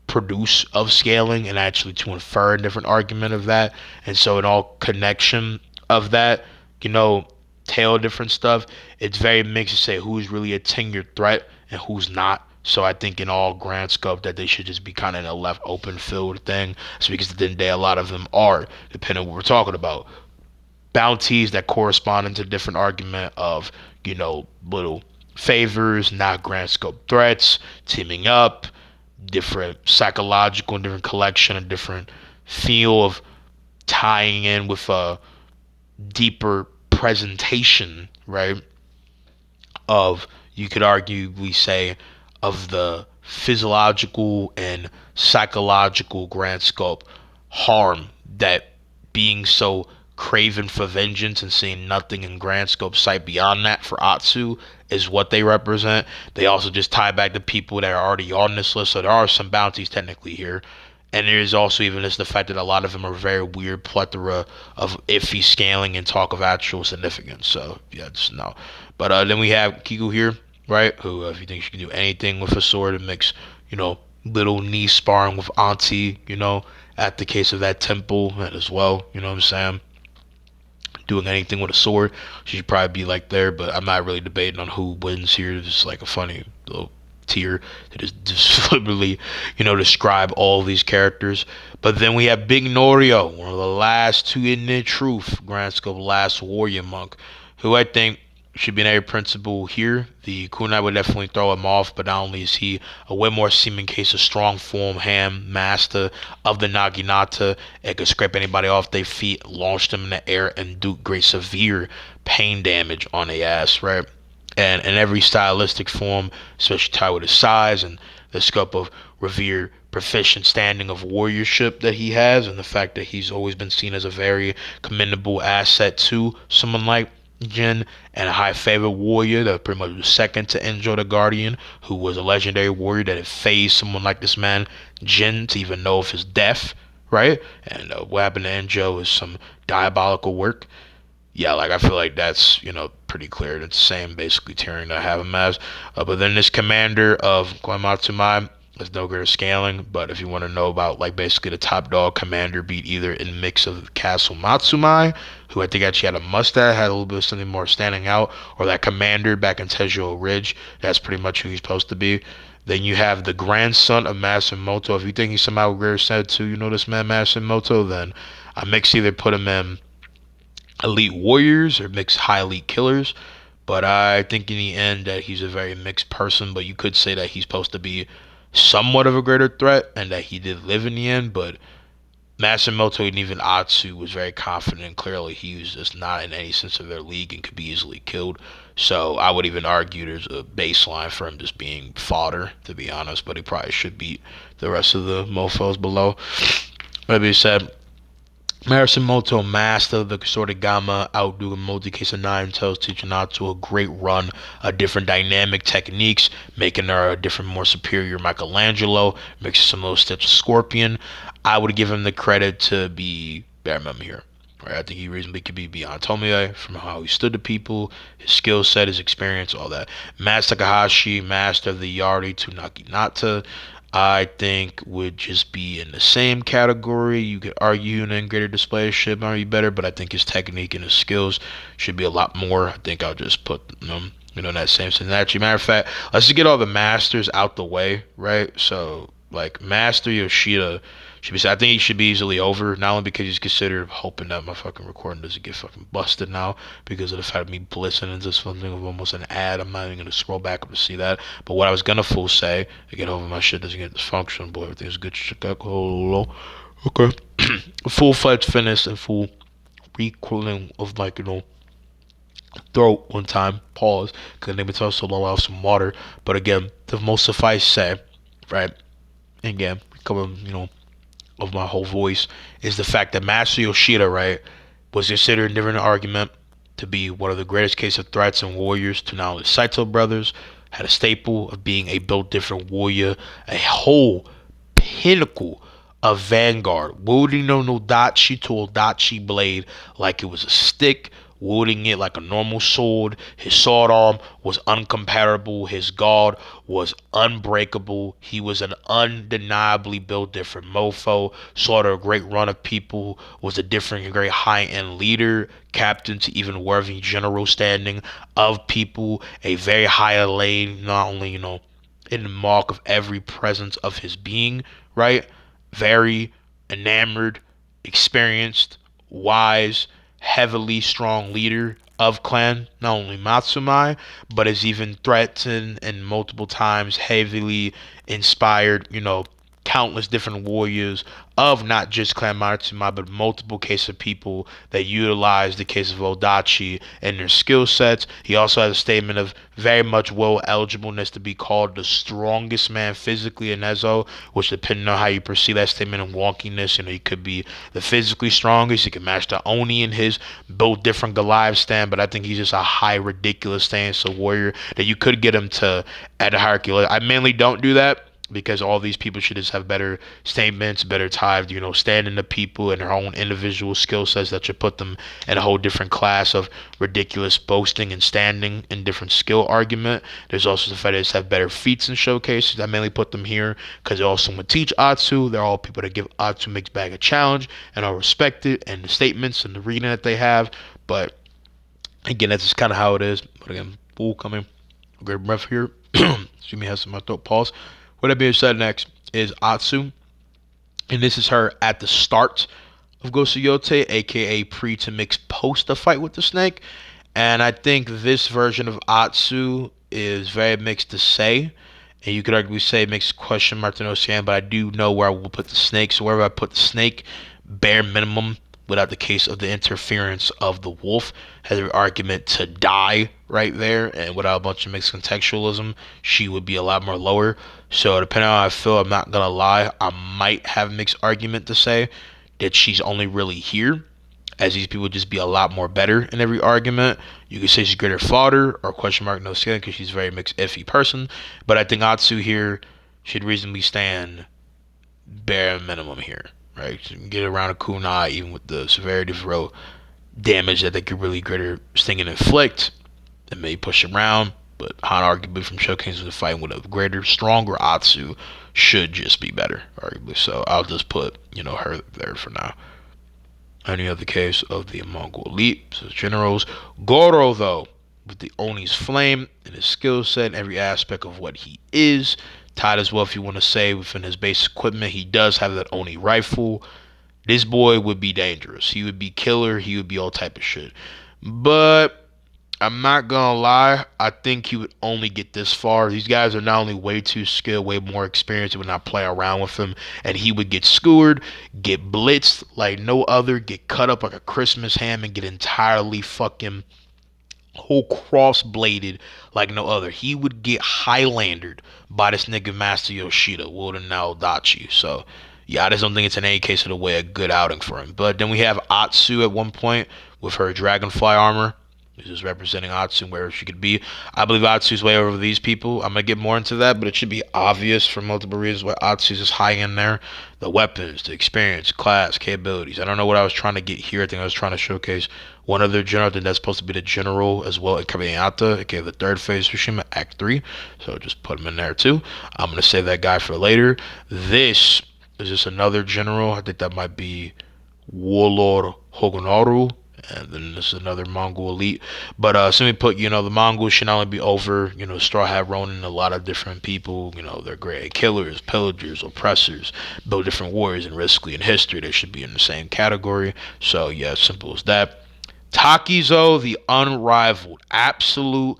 produce of scaling and actually to infer a different argument of that. And so in all connection of that, you know, tail different stuff, it's very mixed to say who's really a tenured threat and who's not. So I think in all grand scope that they should just be kind of in a left open field thing. So because at the end of the day, a lot of them are, depending on what we're talking about, bounties that correspond into different argument of, little favors, not grand scope threats, teaming up, different psychological and different collection and different feel of tying in with a deeper presentation, right? Of, you could arguably say, of the physiological and psychological grand scope harm that being so craven for vengeance and seeing nothing in grand scope sight beyond that for Atsu is what they represent. They also just tie back to people that are already on this list, so there are some bounties technically here. And there is also even just the fact that a lot of them are very weird plethora of iffy scaling and talk of actual significance. So yeah, just no. But then we have Kiku here, right? Who, if you think she can do anything with a sword, it makes, little knee sparring with Auntie, at the case of that temple as well. You know what I'm saying? Doing anything with a sword, she should probably be like there. But I'm not really debating on who wins here. It's just like a funny little tier that is just literally, describe all these characters. But then we have Big Norio, one of the last two in the truth, Grand Scope Last Warrior Monk, who I think should be an area principal here. The kunai would definitely throw him off, but not only is he a way more seeming case of strong form ham master of the Naginata, it could scrape anybody off their feet, launch them in the air, and do great severe pain damage on their ass, right? And in every stylistic form, especially tied with his size and the scope of revered proficient standing of warriorship that he has, and the fact that he's always been seen as a very commendable asset to someone like Jin, and a high favorite warrior that pretty much was second to Enjo the Guardian, who was a legendary warrior that had phased someone like this man Jin to even know of his death, right? And what happened to Enjo is some diabolical work. Yeah, like I feel like that's, pretty clear. It's the same basically tiering that I have him as. But then this commander of Koimatsumai is no greater scaling. But if you want to know about like basically the top dog commander beat either in mix of Castle Matsumai, who I think actually had a mustache, had a little bit of something more standing out, or that commander back in Tejo Ridge, that's pretty much who he's supposed to be. Then you have the grandson of Matsumoto. If you think he's somehow greater said to, this man Matsumoto, then I mix either put him in elite warriors or mixed high elite killers. But I think in the end that he's a very mixed person. But you could say that he's supposed to be somewhat of a greater threat and that he did live in the end. But Matsumoto and even Atsu was very confident. Clearly, he was just not in any sense of their league and could be easily killed. So I would even argue there's a baseline for him just being fodder, to be honest. But he probably should beat the rest of the mofo's below. Maybe said Matsumoto mastered the Kusarigama, outdoing multi-case of nine tails, teaching Natsu a great run of different dynamic techniques, making her a different, more superior Michelangelo, mixing some of those steps of Scorpion. I would give him the credit to be bare minimum here. Right, I think he reasonably could be beyond Tomoe from how he stood to people, his skill set, his experience, all that. Matt Takahashi, master of the Yari to Naginata, I think would just be in the same category. You could argue an greater display should might be better, but I think his technique and his skills should be a lot more. I think I'll just put them, in that same sense. Actually, matter of fact, let's just get all the masters out the way, right? So, like, Master Yoshida should be. I think he should be easily over, not only because he's considered. Hoping that my fucking recording doesn't get fucking busted now because of the fact of me listening into something of almost an ad. I'm not even gonna scroll back up to see that. But what I was gonna full say, again, over my shit doesn't get dysfunction, boy, everything's good. Shit got low. Okay, full fledged finish and full recalling of like throat one time. Pause, because they've been talking so long. I'll have some water. But again, the most suffice say, right? And again, coming of my whole voice is the fact that Master Yoshida, right, was considered during the argument to be one of the greatest case of threats and warriors to not only Saito brothers, had a staple of being a built different warrior, a whole pinnacle of Vanguard, wielding no Nodachi to Odachi blade like it was a stick, wielding it like a normal sword. His sword arm was uncomparable. His guard was unbreakable. He was an undeniably built different mofo. Slaughtered a great run of people. Was a different, great high-end leader, captain to even worthy general standing of people. A very high lane, not only in the mark of every presence of his being, right? Very enamored, experienced, wise, heavily strong leader of clan, not only Matsumai, but has even threatened and multiple times heavily inspired, countless different warriors of not just Clan Matsumai, but multiple cases of people that utilize the case of Odachi and their skill sets. He also has a statement of very much well eligibleness to be called the strongest man physically in Ezo, which depending on how you perceive that statement and wonkiness, he could be the physically strongest. He can match the Oni in his built different Goliath stand, but I think he's just a high ridiculous stance, a warrior that you could get him to at a hierarchy. I mainly don't do that because all these people should just have better statements, better tied, standing to people and their own individual skill sets that should put them in a whole different class of ridiculous boasting and standing in different skill argument. There's also the fact that they have better feats and showcases. I mainly put them here because they also would teach Atsu. They're all people that give Atsu mixed bag a challenge and are respected and the statements and the reading that they have. But again, that's just kind of how it is. But again, bull coming. Great breath here. Excuse me, has some my throat pause. With that being said, next is Atsu, and this is her at the start of Gosuyote, aka pre to mix post the fight with the snake. And I think this version of Atsu is very mixed to say. And you could arguably say makes question mark to no stand, but I do know where I will put the snake. So wherever I put the snake, bare minimum, without the case of the interference of the wolf, has an argument to die right there. And without a bunch of mixed contextualism, she would be a lot more lower. So depending on how I feel, I'm not gonna lie, I might have mixed argument to say that she's only really here as these people just be a lot more better in every argument. You could say she's greater fodder or question mark no skin because she's a very mixed iffy person. But I think Atsu here should reasonably stand bare minimum here. Right? She can get around a kunai even with the severity of row damage that they could really greater sting and inflict. And maybe push around. But Han arguably from showcasing the fight with a greater, stronger Atsu should just be better, arguably. So I'll just put, her there for now. Any other case of the Mongol elite, so generals. Goro, though, with the Oni's flame and his skill set and every aspect of what he is, tied as well, if you want to say, within his base equipment, he does have that Oni rifle. This boy would be dangerous. He would be killer. He would be all type of shit. But I'm not gonna lie. I think he would only get this far. These guys are not only way too skilled, way more experienced. They would not play around with him, and he would get skewered, get blitzed like no other, get cut up like a Christmas ham, and get entirely fucking whole cross bladed like no other. He would get Highlandered by this nigga Master Yoshida, Wilden Naodachi. So yeah, I just don't think it's in any case of the way a good outing for him. But then we have Atsu at one point with her Dragonfly armor. This is representing Atsu where she could be. I believe Atsu's way over these people. I'm gonna get more into that, but it should be obvious for multiple reasons why Atsu's is high in there. The weapons, the experience, class, capabilities. I don't know what I was trying to get here. I think I was trying to showcase one other general. I think that's supposed to be the general as well at Kamehameha, aka the third phase Tsushima, Act 3. So just put him in there too. I'm gonna save that guy for later. This is just another general. I think that might be Warlord Hogonaru, and then this is another Mongol elite. But simply put, the Mongols should not only be over, Straw Hat Ronin, a lot of different people, they're great killers, pillagers, oppressors, build different warriors, and riskly in history, they should be in the same category. So yeah, simple as that. Takizo, the unrivaled, absolute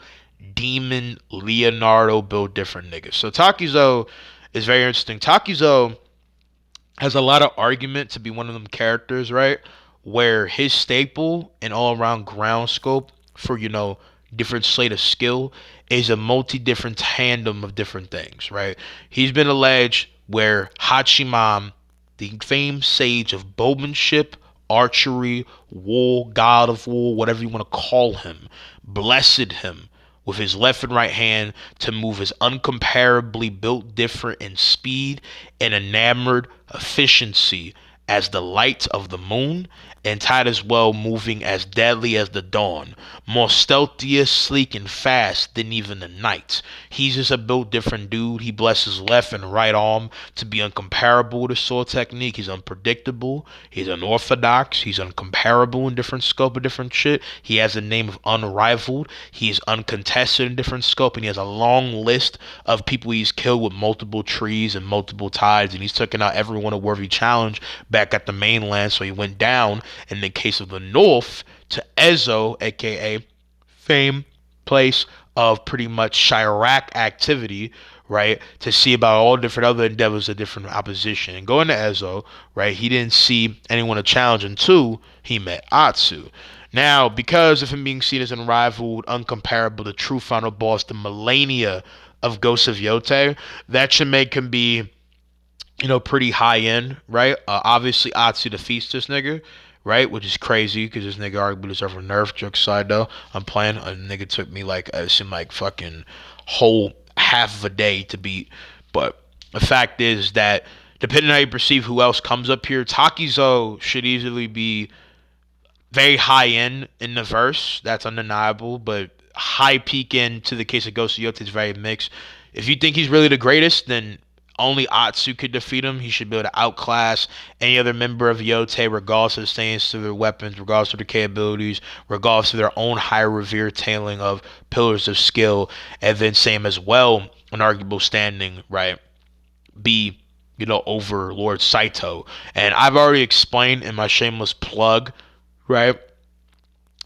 demon Leonardo built different niggas. So Takizo is very interesting. Takizo has a lot of argument to be one of them characters, right? Where his staple and all around ground scope for, different slate of skill is a multi different tandem of different things, right? He's been alleged where Hachiman, the famed sage of bowmanship, archery, war, god of war, whatever you want to call him, blessed him with his left and right hand to move his uncomparably built different in speed and enamored efficiency as the light of the moon, and tied as well moving as deadly as the dawn, more stealthiest, sleek, and fast than even the night. He's just a built different dude. He blesses left and right arm to be uncomparable with his sword technique. He's unpredictable. He's unorthodox. He's uncomparable in different scope of different shit. He has a name of unrivaled. He is uncontested in different scope, and he has a long list of people he's killed with multiple trees and multiple tides, and he's taken out everyone a worthy challenge back at the mainland. So he went down in the case of the North to Ezo, aka fame, place of pretty much Chirac activity, right? To see about all different other endeavors of different opposition. And going to Ezo, right, he didn't see anyone to challenge until he met Atsu. Now, because of him being seen as unrivaled, uncomparable, the true final boss, the millennia of Ghosts of Yote, that should make him be, pretty high end, right? Obviously, Atsu defeats this nigga, right? Which is crazy because this nigga arguably deserves a nerf. Joke aside, though, I'm playing. A nigga took me like it seemed like fucking whole half of a day to beat. But the fact is that depending on how you perceive who else comes up here, Takizo should easily be very high end in the verse. That's undeniable. But high peak into the case of Ghost of Yote is very mixed. If you think he's really the greatest, then only Atsu could defeat him. He should be able to outclass any other member of Yote, regardless of the stance to their weapons, regardless of their capabilities, regardless of their own high revered tailing of pillars of skill, and then same as well, an arguable standing, right? Be over Lord Saito. And I've already explained in my shameless plug, right?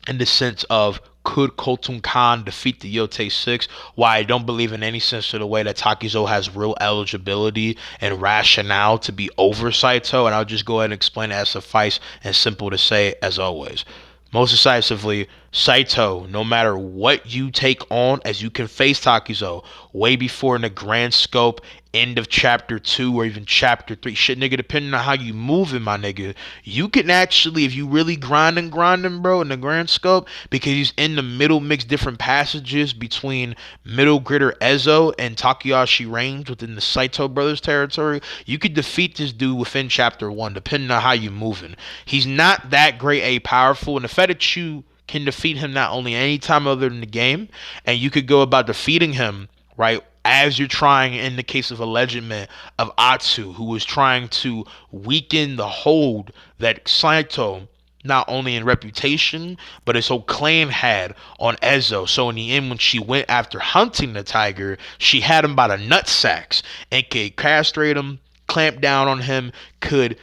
In the sense of could Khotun Khan defeat the Yote 6? Why I don't believe in any sense of the way that Takizo has real eligibility and rationale to be over Saito, and I'll just go ahead and explain it as suffice and simple to say as always. Most decisively, Saito, no matter what you take on, as you can face Takizo way before in the grand scope, end of chapter 2 or even chapter 3. Shit, nigga, depending on how you moving, my nigga, you can actually, if you really grinding, bro, in the grand scope, because he's in the middle mixed different passages between middle gritter Ezo and Takayashi range within the Saito brothers territory, you could defeat this dude within chapter 1, depending on how you moving. He's not that great a powerful, and the fact that you can defeat him not only any time other than the game, and you could go about defeating him, right, as you're trying in the case of allegedment of Atsu, who was trying to weaken the hold that Saito, not only in reputation, but his whole clan had on Ezo. So in the end, when she went after hunting the tiger, she had him by the nutsacks and could castrate him, clamp down on him, could,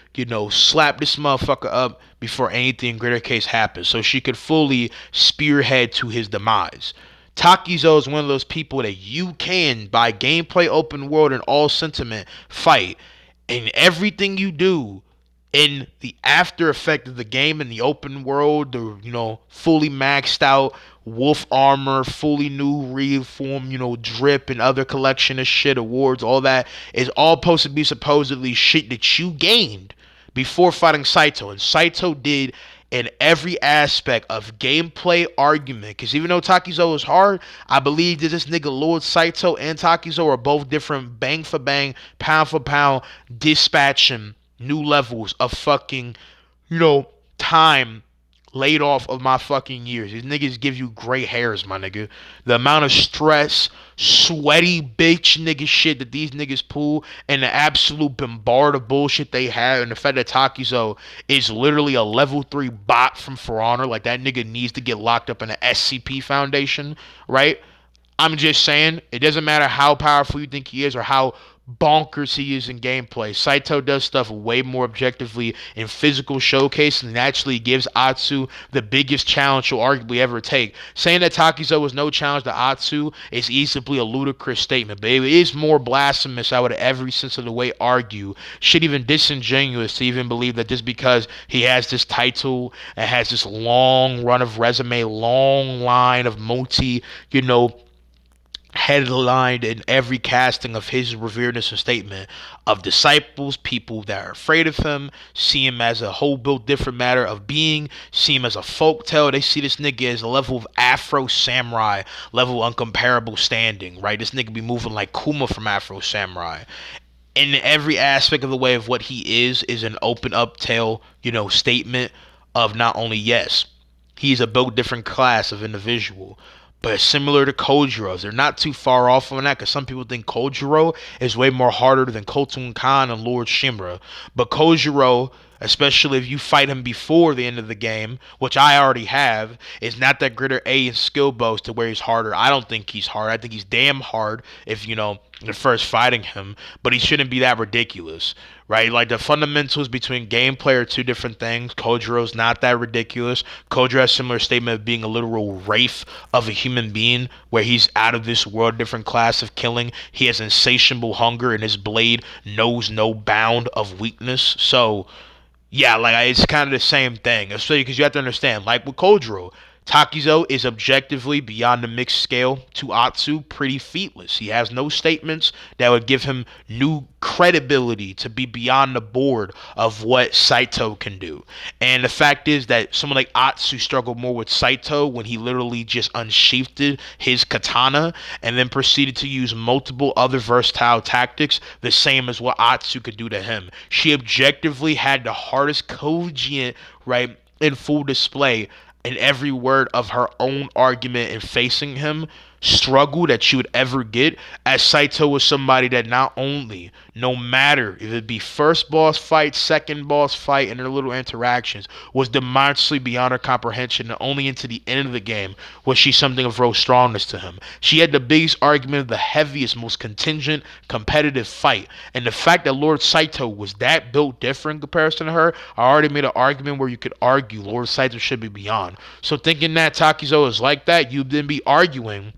slap this motherfucker up before anything greater case happens. So she could fully spearhead to his demise. Takizo is one of those people that you can, by gameplay, open world, and all sentiment, fight. And everything you do in the after effect of the game in the open world, the fully maxed out wolf armor, fully new reform, drip and other collection of shit, awards, all that is all supposed to be supposedly shit that you gained before fighting Saito. And Saito did in every aspect of gameplay argument. Because even though Takizo is hard, I believe that this nigga Lord Saito and Takizo are both different bang for bang, pound for pound, dispatching new levels of fucking, time laid off of my fucking years. These niggas give you gray hairs, my nigga. The amount of stress, sweaty bitch nigga shit that these niggas pull, and the absolute bombard of bullshit they have, and the fact that Takizo is literally a level 3 bot from For Honor. Like, that nigga needs to get locked up in the SCP Foundation, right? I'm just saying, it doesn't matter how powerful you think he is or how bonkers he is in gameplay. Saito does stuff way more objectively in physical showcase and actually gives Atsu the biggest challenge she'll arguably ever take. Saying that Takizo was no challenge to Atsu is easily a ludicrous statement, but it is more blasphemous, I would every sense of the way argue. Shit, even disingenuous to even believe that just because he has this title and has this long run of resume, long line of headlined in every casting of his reveredness and statement of disciples, people that are afraid of him, see him as a whole built different matter of being, see him as a folk tale. They see this nigga as a level of Afro Samurai, level uncomparable standing, right? This nigga be moving like Kuma from Afro Samurai. In every aspect of the way of what he is an open up tale, statement of not only yes, he's a built different class of individual, but similar to Kojiro's. They're not too far off on that because some people think Kojiro is way more harder than Khotun Khan and Lord Shimura. But Kojiro, especially if you fight him before the end of the game, which I already have, is not that greater A in skill boast to where he's harder. I don't think he's hard. I think he's damn hard if, you're first fighting him, but he shouldn't be that ridiculous, right? Like, the fundamentals between gameplay are two different things. Kojiro's not that ridiculous. Kojiro has a similar statement of being a literal wraith of a human being, where he's out of this world, different class of killing. He has insatiable hunger, and his blade knows no bound of weakness. So, yeah, like, it's kind of the same thing. Especially because you have to understand, like with Kojiro, Takizo is objectively beyond the mixed scale to Atsu pretty featless. He has no statements that would give him new credibility to be beyond the board of what Saito can do. And the fact is that someone like Atsu struggled more with Saito when he literally just unsheathed his katana and then proceeded to use multiple other versatile tactics, the same as what Atsu could do to him. She objectively had the hardest Kojian, right, in full display in every word of her own argument in facing him, struggle that you would ever get, as Saito was somebody that not only, no matter if it be first boss fight, second boss fight, and their little interactions, was demonstrably beyond her comprehension, and only into the end of the game was she something of real strongness to him. She had the biggest argument of the heaviest, most contingent, competitive fight, and the fact that Lord Saito was that built different in comparison to her, I already made an argument where you could argue Lord Saito should be beyond. So thinking that Takizo is like that, you'd then be arguing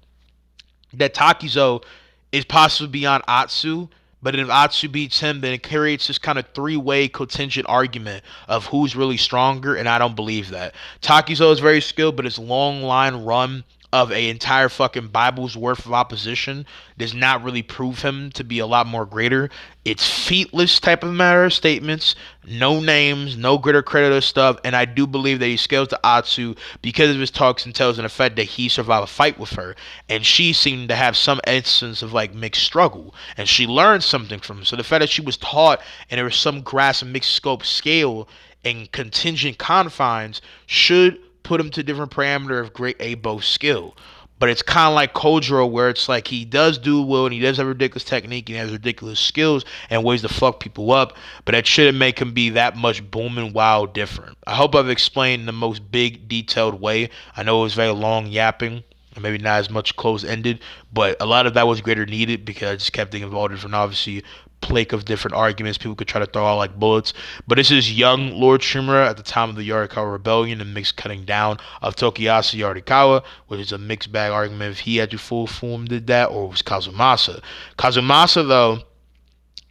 that Takizo is possibly beyond Atsu, but if Atsu beats him, then it creates this kind of three-way contingent argument of who's really stronger, and I don't believe that. Takizo is very skilled, but his long line run of a entire fucking Bible's worth of opposition does not really prove him to be a lot more greater. It's featless type of matter of statements, no names, no greater credit or stuff, and I do believe that he scales to Atsu because of his talks and tells and the fact that he survived a fight with her, and she seemed to have some instance of like mixed struggle, and she learned something from him. So the fact that she was taught and there was some grasp and mixed scope scale and contingent confines should put him to different parameter of great Abo skill. But it's kind of like Kojiro, where it's like he does do well and he does have ridiculous technique and he has ridiculous skills and ways to fuck people up, but that shouldn't make him be that much booming wild different. I hope I've explained in the most big detailed way. I know it was very long yapping and maybe not as much close ended, but a lot of that was greater needed because I just kept thinking of all different obviously plake of different arguments people could try to throw out like bullets. But this is young Lord Shimura at the time of the Yarikawa Rebellion and mixed cutting down of Tokiyasu Yarikawa, which is a mixed bag argument if he had to full form did that or it was Kazumasa. Kazumasa though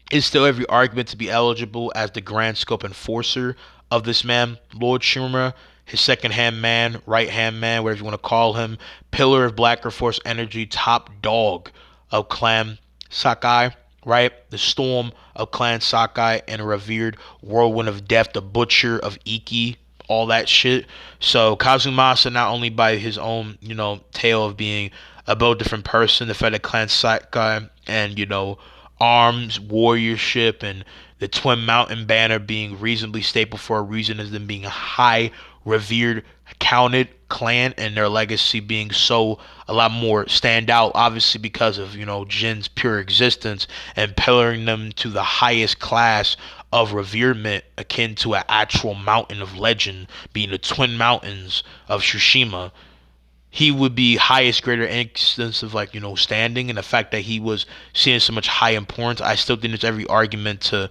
is still every argument to be eligible as the grand scope enforcer of this man, Lord Shimura, his second hand man, right hand man, whatever you want to call him, pillar of Blacker Force energy, top dog of Clan Sakai, right? The storm of Clan Sakai and a revered whirlwind of death, the butcher of Iki, all that shit. So Kazumasa, not only by his own, tale of being a both different person, the fact that Clan Sakai and, arms, warriorship, and the Twin Mountain banner being reasonably staple for a reason as them being a high, revered, counted clan, and their legacy being so a lot more stand out, obviously because of Jin's pure existence and pillaring them to the highest class of reverement akin to an actual mountain of legend, being the Twin Mountains of Tsushima. He would be highest greater instance of standing, and the fact that he was seeing so much high importance. I still think there's every argument to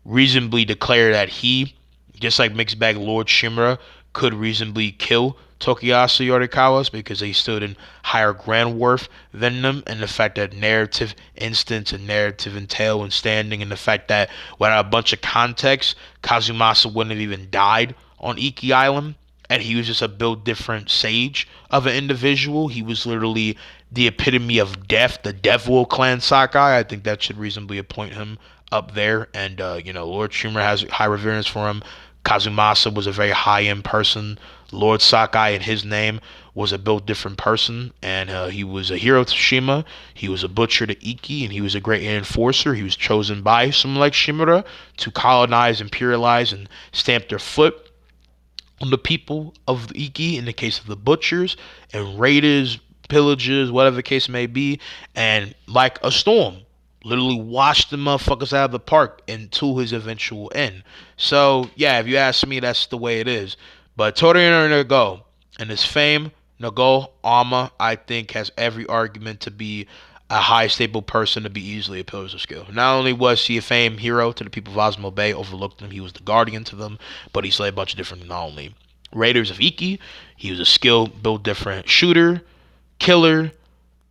reasonably declare that he, just like mixed bag Lord Shimura, could reasonably kill Tokiyasu Yorikawa's because he stood in higher grand worth than them, and the fact that narrative instance and narrative entail and standing, and the fact that without a bunch of context, Kazumasa wouldn't have even died on Iki Island, and he was just a built different sage of an individual. He was literally the epitome of death, the devil of Clan Sakai. I think that should reasonably appoint him up there. And Lord Shimura has high reverence for him. Kazumasa was a very high end person. Lord Sakai, in his name, was a built different person, and he was a hero to Tsushima. He was a butcher to Iki, and he was a great enforcer. He was chosen by someone like Shimura to colonize, imperialize, and stamp their foot on the people of Iki in the case of the butchers and raiders, pillagers, whatever the case may be, and like a storm, literally washed the motherfuckers out of the park until his eventual end. So yeah, if you ask me, that's the way it is. But Toriano Nago and his fame, Nago Arma, I think has every argument to be a high stable person to be easily a pillars of skill. Not only was he a famed hero to the people of Osmo Bay, overlooked them, he was the guardian to them, but he slayed a bunch of different, not only Raiders of Iki, he was a skilled, built different shooter, killer,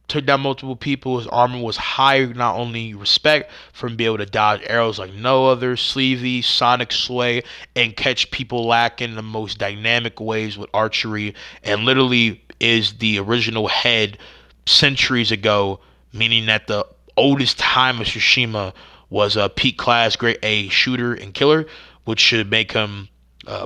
took down multiple people. His armor was high, not only respect from being able to dodge arrows like no other, sleevey, sonic sway, and catch people lacking in the most dynamic ways with archery, and literally is the original head centuries ago, meaning that the oldest time of Tsushima was a peak class grade A shooter and killer, which should make him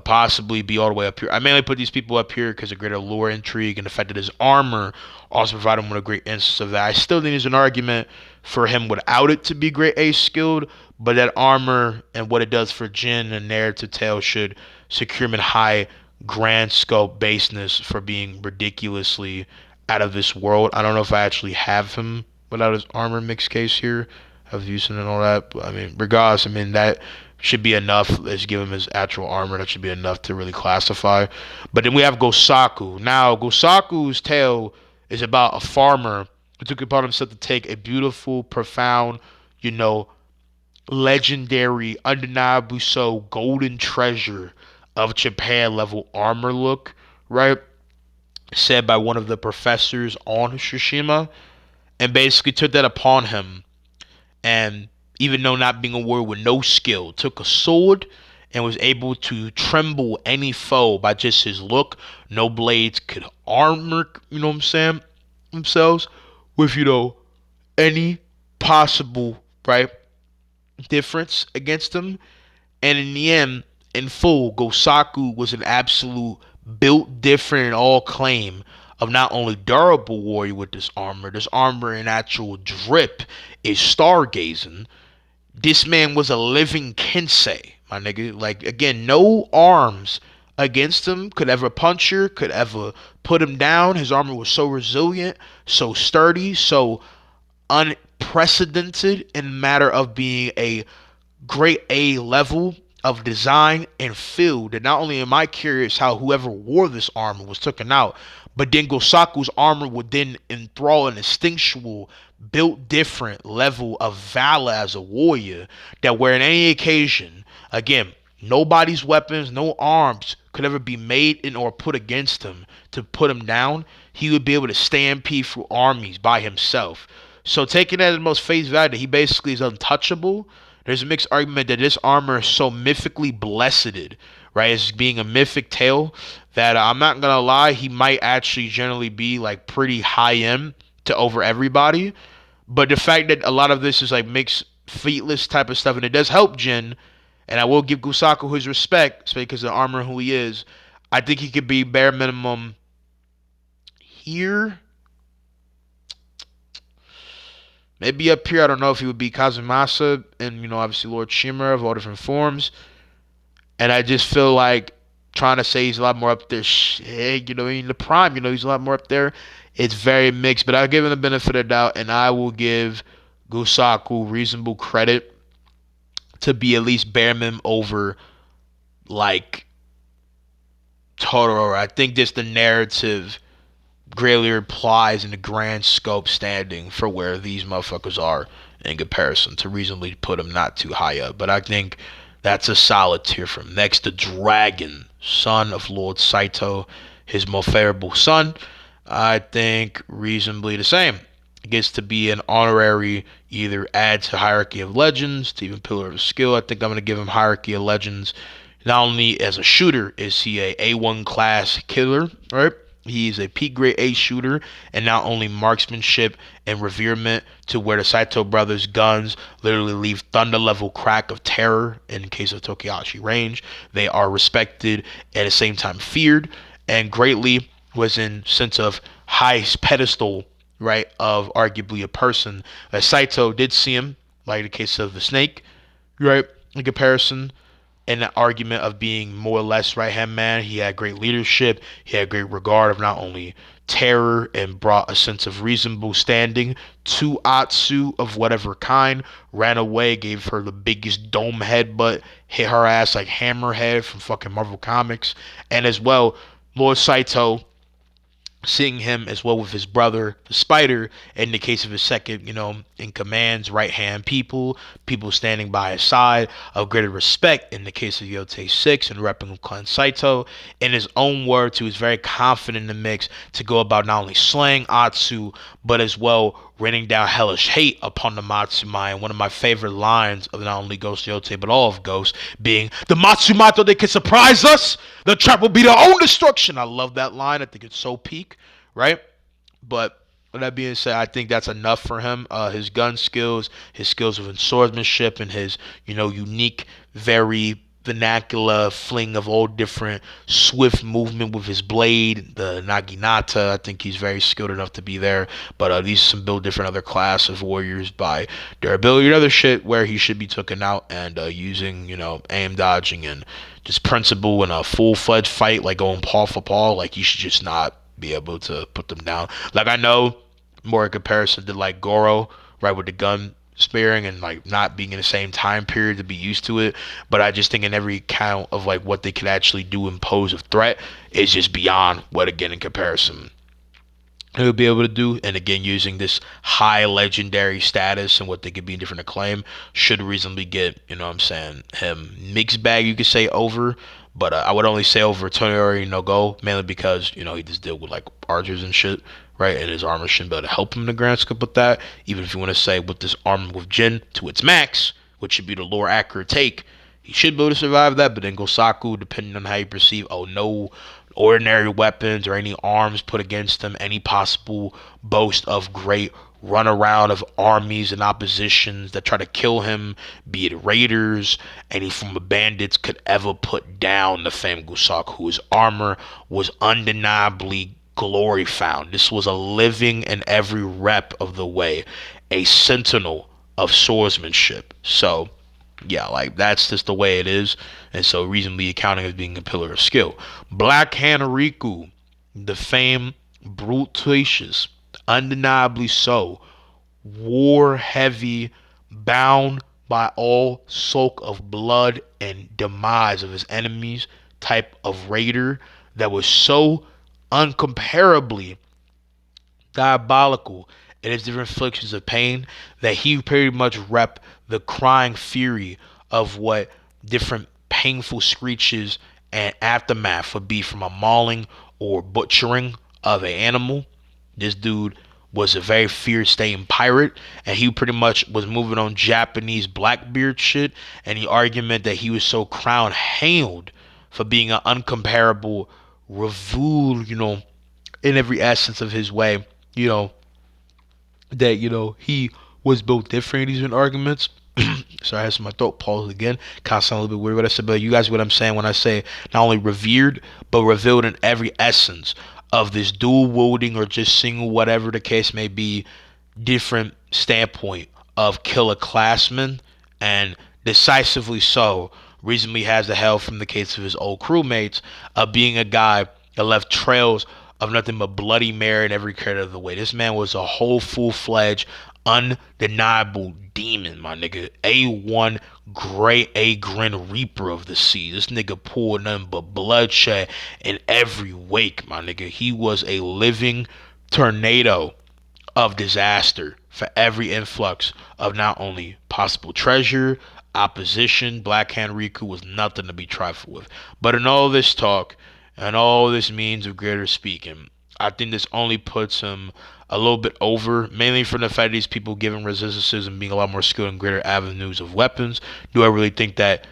possibly be all the way up here. I mainly put these people up here because of greater lore intrigue and the fact that his armor also provided him with a great instance of that. I still think there's an argument for him without it to be great A skilled, but that armor and what it does for Jin and narrative tale should secure him in high grand scope baseness for being ridiculously out of this world. I don't know if I actually have him without his armor mix case here of using and all that. But I mean, regardless, I mean that should be enough. Let's give him his actual armor. That should be enough to really classify. But then we have Gosaku. Now, Gosaku's tale is about a farmer who took it upon himself to take a beautiful, profound, you know, legendary, undeniably so, golden treasure of Japan level armor look, right? Said by one of the professors on Tsushima, and basically took that upon him. And even though not being a warrior with no skill, took a sword and was able to tremble any foe by just his look. No blades could armor, you know what I'm saying, themselves with, any possible, right, difference against them. And in the end, in full, Gosaku was an absolute built different in all claim of not only durable warrior with this armor. This armor in actual drip is stargazing. This man was a living Kensei, my nigga. Like, again, no arms against him could ever punch her, could ever put him down. His armor was so resilient, so sturdy, so unprecedented in matter of being a grade A level of design and feel that not only am I curious how whoever wore this armor was taken out, but then Gosaku's armor would then enthrall an instinctual, built different level of valor as a warrior that where in any occasion, again, nobody's weapons, no arms could ever be made in or put against him to put him down. He would be able to stampede through armies by himself. So taking that at the most face value that he basically is untouchable, there's a mixed argument that this armor is so mythically blessed, right? As being a mythic tale that I'm not gonna lie, he might actually generally be like pretty high end to over everybody. But the fact that a lot of this is like mixed featless type of stuff, and it does help Jin, and I will give Gusaku his respect, because of the armor and who he is. I think he could be bare minimum here, maybe up here. I don't know if he would be Kazumasa and obviously Lord Shimura of all different forms. And I just feel like trying to say he's a lot more up there. Shit, in the prime, he's a lot more up there. It's very mixed, but I'll give him the benefit of the doubt, and I will give Gusaku reasonable credit to be at least bare minimum over like Totoro. I think just the narrative greatly applies in the grand scope standing for where these motherfuckers are in comparison to reasonably put them not too high up. But I think that's a solid tier from next to Dragon, son of Lord Saito, his most favorable son. I think reasonably the same. It gets to be an honorary either add to Hierarchy of Legends to even Pillar of Skill. I think I'm going to give him Hierarchy of Legends. Not only as a shooter is he a A1 class killer, right? He is a peak grade A shooter, and not only marksmanship and reverement to where the Saito brothers' guns literally leave thunder level crack of terror in case of Tokihashi range. They are respected and at the same time feared, and greatly was in sense of highest pedestal, right, of arguably a person. As Saito did see him, like the case of the snake, right, in comparison in the argument of being more or less right hand man. He had great leadership. He had great regard of not only terror and brought a sense of reasonable standing to Atsu of whatever kind. Ran away, gave her the biggest dome headbutt, hit her ass like Hammerhead from fucking Marvel Comics. And as well, Lord Saito seeing him as well with his brother, the Spider, in the case of his second, in command's right hand people standing by his side, of greater respect in the case of Yote 6 and repping Clan Saito. In his own words, he was very confident in the mix to go about not only slaying Atsu, but as well raining down hellish hate upon the Matsumai. And one of my favorite lines of not only Ghost Yote, but all of Ghost, being, "The Matsumato, they can surprise us! The trap will be their own destruction!" I love that line. I think it's so peak, right? But with that being said, I think that's enough for him. His gun skills, his skills of swordsmanship, and his, unique, very vernacular fling of all different swift movement with his blade, the Naginata. I think he's very skilled enough to be there. But these are some build different other class of warriors by their ability and other shit where he should be taken out and using, aim dodging and just principle in a full-fledged fight, like going paw for paw. Like, you should just not be able to put them down. Like, I know more in comparison to like Goro, right, with the gun sparing and like not being in the same time period to be used to it. But I just think in every count of like what they could actually do and pose of threat is just beyond what, again, in comparison he'll be able to do. And again, using this high legendary status and what they could be in different acclaim, should reasonably get, what I'm saying, him mixed bag, you could say, over. But I would only say over Tonori no Go, mainly because, he just deal with like archers and shit, right? And his armor shouldn't be able to help him in the grand scope with that. Even if you want to say with this armor with Jin to its max, which should be the lore accurate take, he should be able to survive that. But then Gosaku, depending on how you perceive, no ordinary weapons or any arms put against him, any possible boast of great runaround of armies and oppositions that try to kill him, be it raiders, any form of bandits, could ever put down the famed Gusaku, whose armor was undeniably glory found. This was a living in every rep of the way, a sentinel of swordsmanship. So yeah, like that's just the way it is, and so reasonably accounting as being a pillar of skill. Black Hanariku, the famed brutacious, undeniably so, war heavy, bound by all soak of blood and demise of his enemies type of raider that was so uncomparably diabolical in his different afflictions of pain that he pretty much rep the crying fury of what different painful screeches and aftermath would be from a mauling or butchering of an animal. This dude was a very fear-staying pirate, and he pretty much was moving on Japanese Blackbeard shit. And the argument that he was so crown-hailed for being an uncomparable reveal, in every essence of his way, you know, that, he was both different in these arguments. Sorry, I had some my throat paused again. Kind of sound a little bit weird what I said, but you guys, what I'm saying when I say not only revered, but revealed in every essence of this dual wielding or just single, whatever the case may be, different standpoint of killer classmen, and decisively so, reasonably has the hell from the case of his old crewmates of being a guy that left trails of nothing but bloody mare in every character of the way. This man was a whole full-fledged, undeniable demon, my nigga. A1 gray A grin reaper of the sea. This nigga pulled nothing but bloodshed in every wake, my nigga. He was a living tornado of disaster for every influx of not only possible treasure, opposition. Black Hand Riku was nothing to be trifled with. But in all this talk and all this means of greater speaking, I think this only puts him a little bit over, mainly for the fact that these people giving resistances and being a lot more skilled in greater avenues of weapons. Do I really think that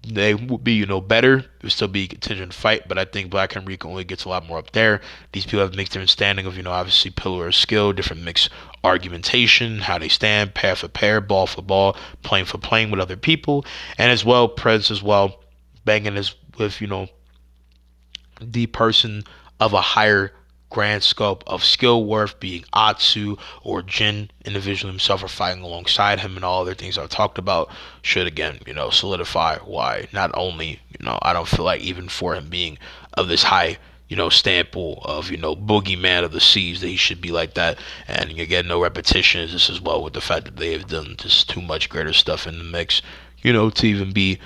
they would be, better? It would still be a contingent fight, but I think Black Henrique only gets a lot more up there. These people have mixed different standing of, obviously pillar of skill, different mixed argumentation, how they stand, pair for pair, ball for ball, playing for playing with other people, and as well, Preds as well, banging as with, the person of a higher grand scope of skill worth, being Atsu or Jin individually himself, or fighting alongside him, and all other things I've talked about should again, solidify why not only, I don't feel like even for him being of this high, stample of, boogeyman of the seas, that he should be like that. And again, no repetition is this as well, with the fact that they have done just too much greater stuff in the mix, to even be,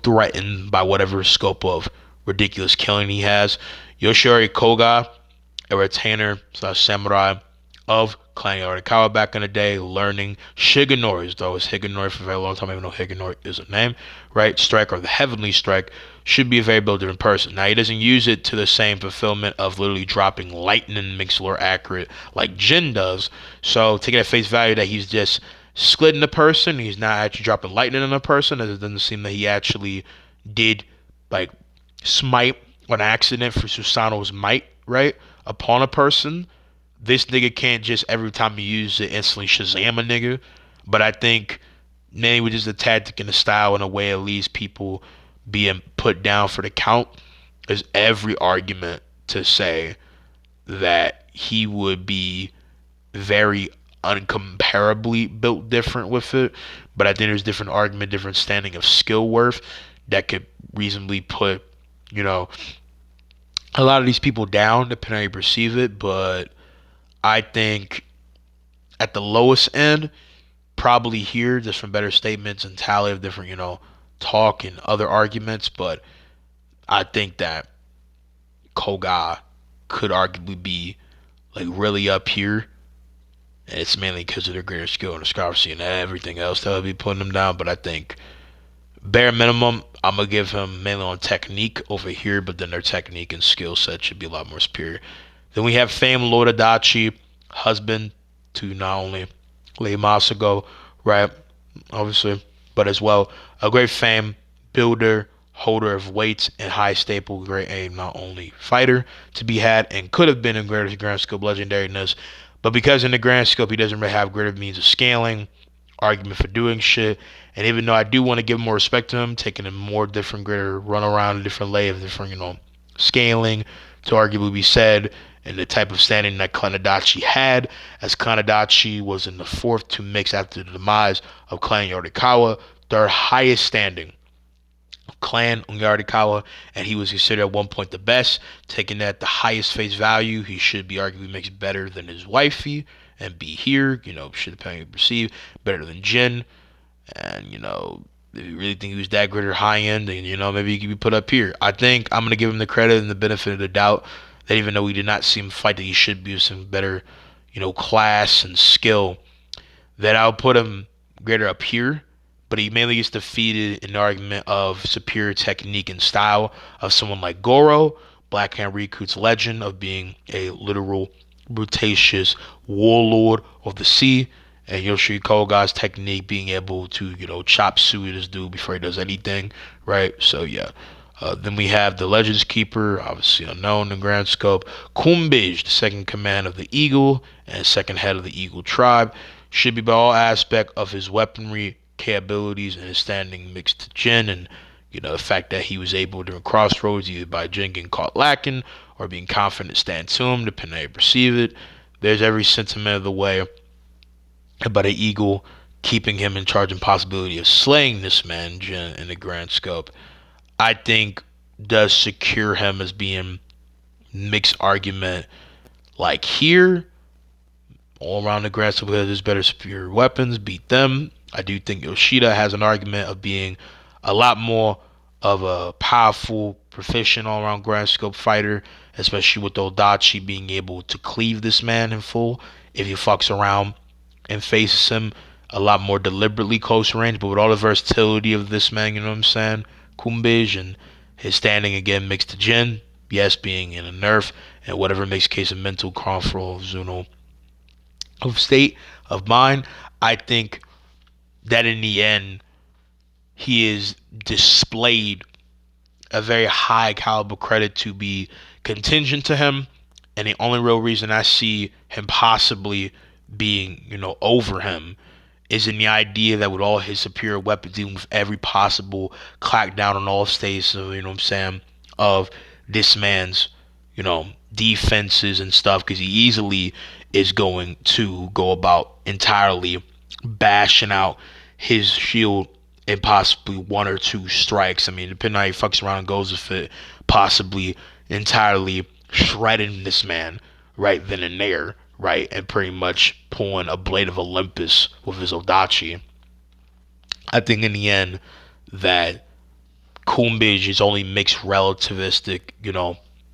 threatened by whatever scope of ridiculous killing he has. Yoshiori Koga, a retainer slash samurai of Clan Yarikawa back in the day, learning Shigenori's, though it's Higanori for a very long time, even though Higanori is a name, right? Strike, or the Heavenly Strike, should be a very built different person. Now, he doesn't use it to the same fulfillment of literally dropping lightning makes lore accurate like Jin does. So, taking at face value that he's just splitting a person, he's not actually dropping lightning on a person, as it doesn't seem that he actually did, like, smite on accident for Susanoo's might, right, upon a person. This nigga can't just every time he uses it instantly Shazam a nigga. But I think maybe with just a tactic and a style in a way at least people being put down for the count, is every argument to say that he would be very uncomparably built different with it. But I think there's different argument, different standing of skill worth that could reasonably put, you know, a lot of these people down depending on how you perceive it. But I think at the lowest end, probably here, just from better statements and tally of different, talk and other arguments. But I think that Koga could arguably be like really up here. And it's mainly because of their greater skill and scholarship and everything else that would be putting them down. But I think bare minimum, I'm gonna give him mainly on technique over here, but then their technique and skill set should be a lot more superior. Then we have famed Lord Adachi, husband to not only Lei Masago, right? Obviously, but as well a great fame builder, holder of weights and high staple, great aim, not only fighter to be had and could have been in greater grand scope legendariness, but because in the grand scope he doesn't really have greater means of scaling, argument for doing shit. And even though I do want to give more respect to him, taking a more different, greater run around, a different lay of different, scaling to arguably be said, and the type of standing that Kanadachi had, as Kanadachi was in the fourth to mix after the demise of Clan Yorikawa, their highest standing clan on Yarikawa, and he was considered at one point the best. Taking that the highest face value, he should be arguably makes better than his wifey, and be here, should depend on you perceive, better than Jin, And if you really think he was that great or high end, then maybe he could be put up here. I think I'm gonna give him the credit and the benefit of the doubt that even though we did not see him fight, that he should be with some better, class and skill, that I'll put him greater up here. But he mainly gets defeated in the argument of superior technique and style of someone like Goro, Black Hand Riku's legend of being a literal brutacious warlord of the sea, and Yoshi Koga's technique being able to, chop suey this dude before he does anything, right? So yeah. Then we have the Legends Keeper, obviously unknown in grand scope. Kumbij, the second command of the Eagle and second head of the Eagle tribe, should be by all aspect of his weaponry capabilities and his standing mixed to Jin, and the fact that he was able during crossroads, either by Jin getting caught lacking or being confident to stand to him, depending on how you perceive it. There's every sentiment of the way about an Eagle keeping him in charge and possibility of slaying this man Jin in the grand scope. I think does secure him as being mixed argument like here all around the grass because there's better superior weapons, beat them. I do think Yoshida has an argument of being a lot more of a powerful, proficient all around grand scope fighter, especially with Odachi being able to cleave this man in full if he fucks around and faces him a lot more deliberately close range. But with all the versatility of this man, you know what I'm saying? Kumbij and his standing again mixed to Jin, yes, being in a nerf, and whatever makes case of mental control, Zuno of state of mind. I think that in the end, he is displayed a very high caliber credit to be contingent to him. And the only real reason I see him possibly being, over him is in the idea that with all his superior weapons, dealing with every possible crackdown on all states of, what I'm saying, of this man's, defenses and stuff, because he easily is going to go about entirely bashing out his shield in possibly one or two strikes. I mean, depending on how he fucks around and goes with it, possibly entirely shredding this man right then and there, right, and pretty much pulling a blade of Olympus with his Odachi. I think in the end that Kumbij is only mixed relativistic,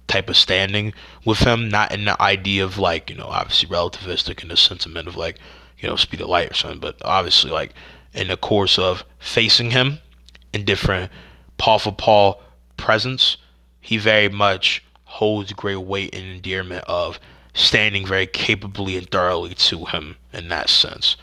type of standing with him, not in the idea of like, obviously relativistic in the sentiment of like, speed of light or something, but obviously like in the course of facing him in different paw for paw presence, he very much holds great weight and endearment of standing very capably and thoroughly to him in that sense.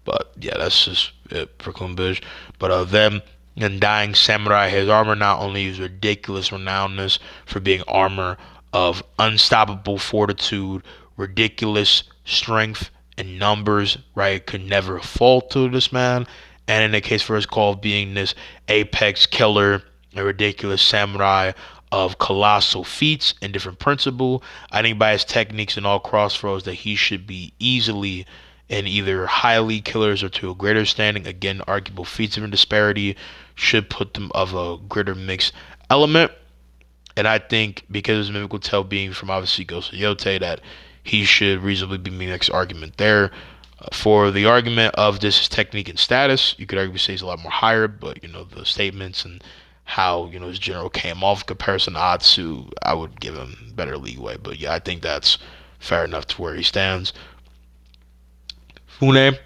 But yeah, that's just it for Kumbij. But them and Dying Samurai, his armor not only is ridiculous renownedness for being armor of unstoppable fortitude, ridiculous strength and numbers, right? Could never fall to this man. And in the case for his call of being this apex killer, a ridiculous samurai of colossal feats and different principle, I think by his techniques in all crossroads that he should be easily and either highly killers or to a greater standing. Again, arguable feats of disparity should put them of a greater mixed element. And I think because of Mimical Tail being from obviously Ghost of Yote, that he should reasonably be my next argument there. For the argument of this is technique and status, you could arguably say he's a lot more higher, but the statements and how his general came off in comparison to Atsu, I would give him better leeway. But yeah, I think that's fair enough to where he stands. Fune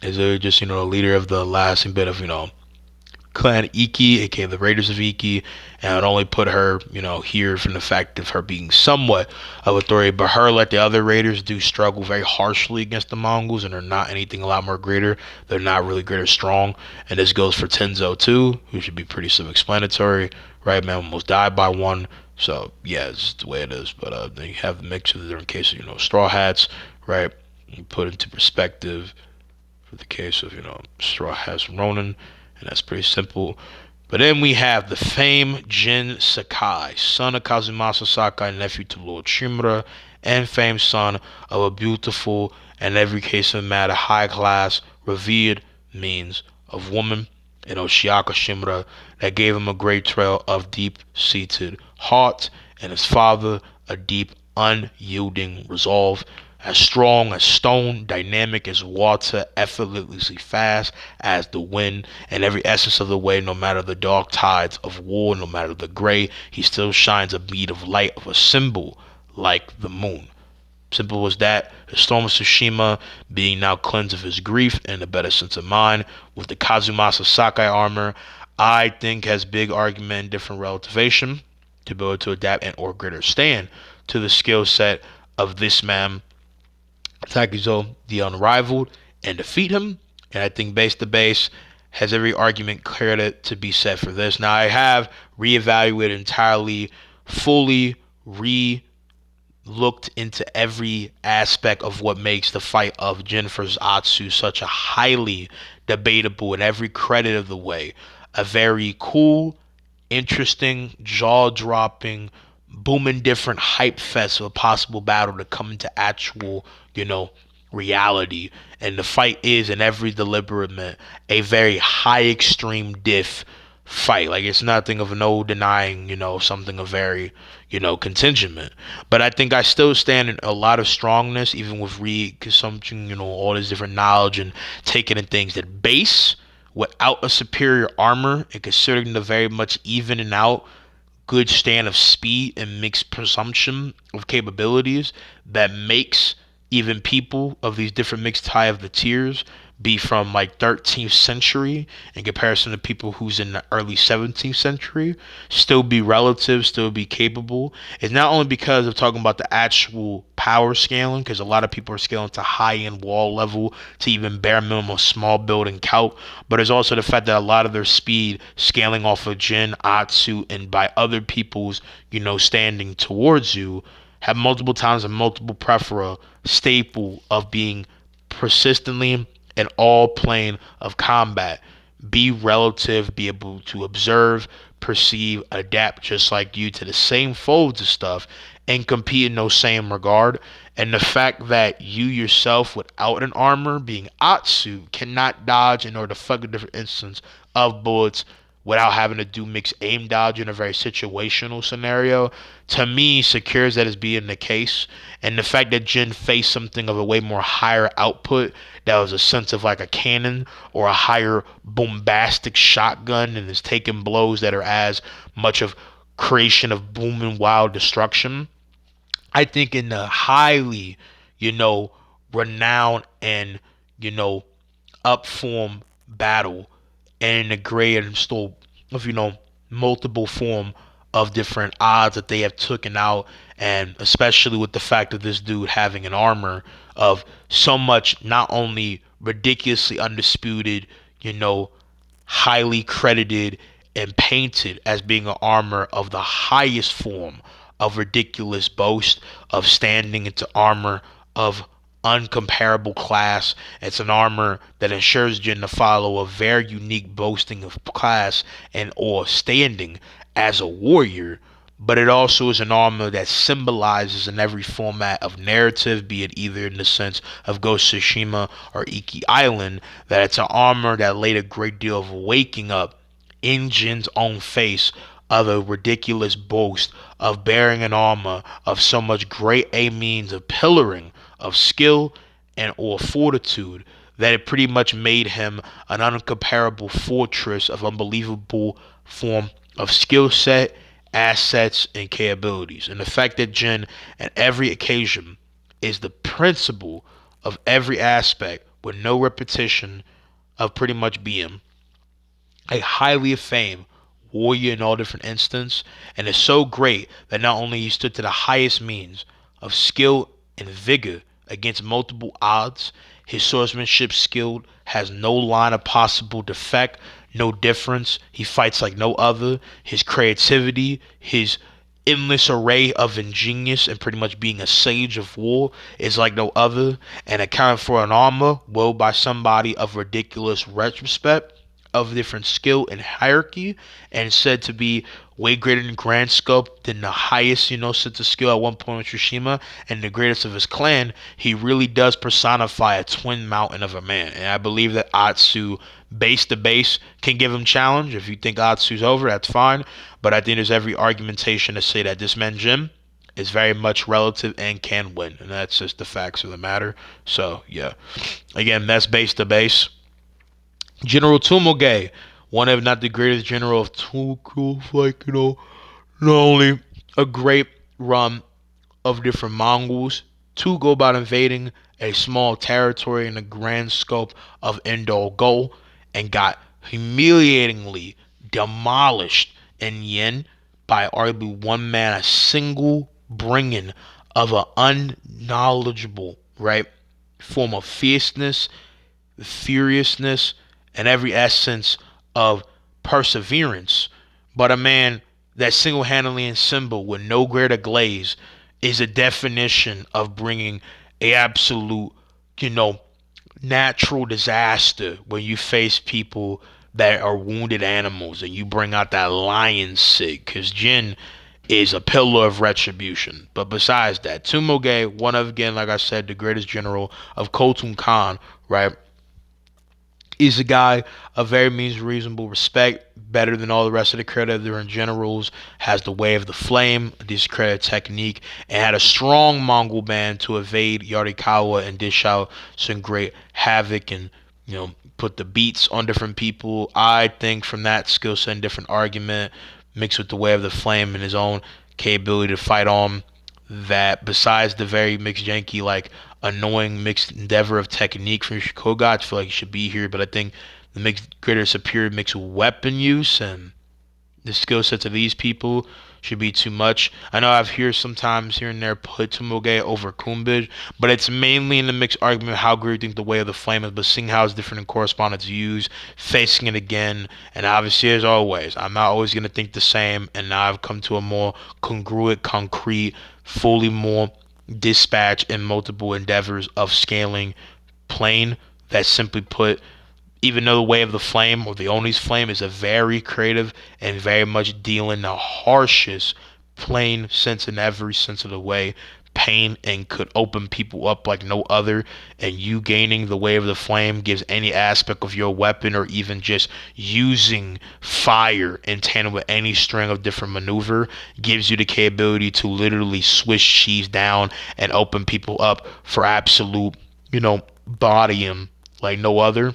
is just a leader of the last bit of Clan Iki, aka the Raiders of Iki, and I'd only put her here from the fact of her being somewhat of authority, but her like the other Raiders do struggle very harshly against the Mongols, and they're not anything a lot more greater. They're not really great or strong, and this goes for Tenzo too, who should be pretty self-explanatory. Right, man, almost died by one. So yeah, it's the way it is. But then you have the mix of there in case of Straw Hats, right? You put into perspective for the case of Straw Hats Ronin, and that's pretty simple. But then we have the famed Jin Sakai, son of Kazumasa Sakai, nephew to Lord Shimura, and famed son of a beautiful and every case of the matter high class, revered means of woman in Oshiaka Shimura that gave him a great trail of deep-seated heart, and his father a deep, unyielding resolve. as strong as stone, dynamic as water, effortlessly fast as the wind, and every essence of the way, no matter the dark tides of war, no matter the gray, he still shines a bead of light of a symbol like the moon. Simple as that. The storm of Tsushima being now cleansed of his grief and a better sense of mind with the Kazumasa Sakai armor, I think has big argument and different relativation to be able to adapt and or greater stand to the skill set of this man, Takizo the Unrivaled, and defeat him. And I think base to base has every argument clear to be said for this. Now I have reevaluated entirely, fully re looked into every aspect of what makes the fight of Jin versus Atsu such a highly debatable, in every credit of the way, a very cool, interesting, jaw dropping, booming different hype fest of a possible battle to come into actual, you know, reality. And the fight is, in every deliberate, a very high extreme diff fight. Like it's nothing of no denying, something of very, contingent. But I think I still stand in a lot of strongness, even with re-consumption, all this different knowledge and taking in things that base without a superior armor and considering the very much even and out good stand of speed and mixed presumption of capabilities that makes even people of these different mixed high of the tiers be from like 13th century in comparison to people who's in the early 17th century, still be relative, still be capable. It's not only because of talking about the actual power scaling, because a lot of people are scaling to high end wall level to even bare minimum small building calc, but it's also the fact that a lot of their speed scaling off of Jin, Atsu, and by other people's, standing towards you have multiple times a multiple preferer staple of being persistently in all plane of combat. Be relative, be able to observe, perceive, adapt just like you to the same folds of stuff and compete in those same regard. And the fact that you yourself, without an armor, being Atsu, cannot dodge in order to fuck a different instance of bullets without having to do mixed aim dodge in a very situational scenario, to me secures that as being the case. And the fact that Jin faced something of a way more higher output that was a sense of like a cannon or a higher bombastic shotgun and is taking blows that are as much of creation of booming wild destruction. I think in the highly, you know, renowned and, you know, up form battle and in the gray and still of, multiple form of different odds that they have taken out, and especially with the fact of this dude having an armor of so much not only ridiculously undisputed, you know, highly credited and painted as being an armor of the highest form of ridiculous boast of standing into armor of uncomparable class. It's an armor that ensures Jin to follow a very unique boasting of class and or standing as a warrior, but it also is an armor that symbolizes in every format of narrative, be it either in the sense of Ghost of Tsushima or Iki Island, that it's an armor that laid a great deal of waking up in Jin's own face of a ridiculous boast of bearing an armor of so much great a means of pillaring of skill and or fortitude that it pretty much made him an uncomparable fortress of unbelievable form of skill set, assets, and capabilities. And the fact that Jin, at every occasion, is the principle of every aspect with no repetition of pretty much being a highly famed warrior in all different instances, and is so great that not only he stood to the highest means of skill and vigor against multiple odds, his swordsmanship skill has no line of possible defect, no difference. He fights like no other. His creativity, his endless array of ingenious and pretty much being a sage of war is like no other, and accounted for an armor wielded by somebody of ridiculous retrospect of different skill and hierarchy, and said to be way greater in grand scope than the highest, sense of skill at one point with Tsushima and the greatest of his clan. He really does personify a twin mountain of a man. And I believe that Atsu, base to base, can give him challenge. If you think Atsu's over, that's fine. But I think there's every argumentation to say that this man Jim is very much relative and can win, and that's just the facts of the matter. So yeah, again, that's base to base. General Tumoge, one of not the greatest general of Tokyo, like not only a great run of different Mongols to go about invading a small territory in the grand scope of Indo-Go and got humiliatingly demolished in Yin by arguably one man, a single bringing of an unknowledgeable, right, form of fierceness, furiousness, and every essence of perseverance. But a man that single handedly and symbol with no greater glaze is a definition of bringing a absolute, you know, natural disaster when you face people that are wounded animals and you bring out that lion sig, because Jin is a pillar of retribution. But besides that, Tumoge, one of, again, like I said, the greatest general of Khotun Khan, right? He's a guy of very means reasonable respect, better than all the rest of the Creditor generals, has the way of the flame, discredited technique, and had a strong Mongol band to evade Yarikawa and dish out some great havoc and, put the beats on different people. I think from that skill set and different argument, mixed with the way of the flame and his own capability to fight on, that besides the very mixed janky, like annoying mixed endeavor of technique from Koga, I feel like he should be here. But I think the mixed greater superior mixed weapon use and the skill sets of these people should be too much. I know I've heard sometimes here and there put Tumoge over Kumbij, but it's mainly in the mixed argument of how great you think the way of the flame is, but seeing how it's different in correspondence used, facing it again, and obviously as always, I'm not always gonna think the same, and now I've come to a more congruent, concrete, fully more dispatch in multiple endeavors of scaling plane that simply put, even though the way of the flame or the Oni's flame is a very creative and very much dealing the harshest plain sense in every sense of the way, pain, and could open people up like no other, and you gaining the way of the flame gives any aspect of your weapon or even just using fire in tandem with any string of different maneuver gives you the capability to literally swish cheese down and open people up for absolute, body him like no other.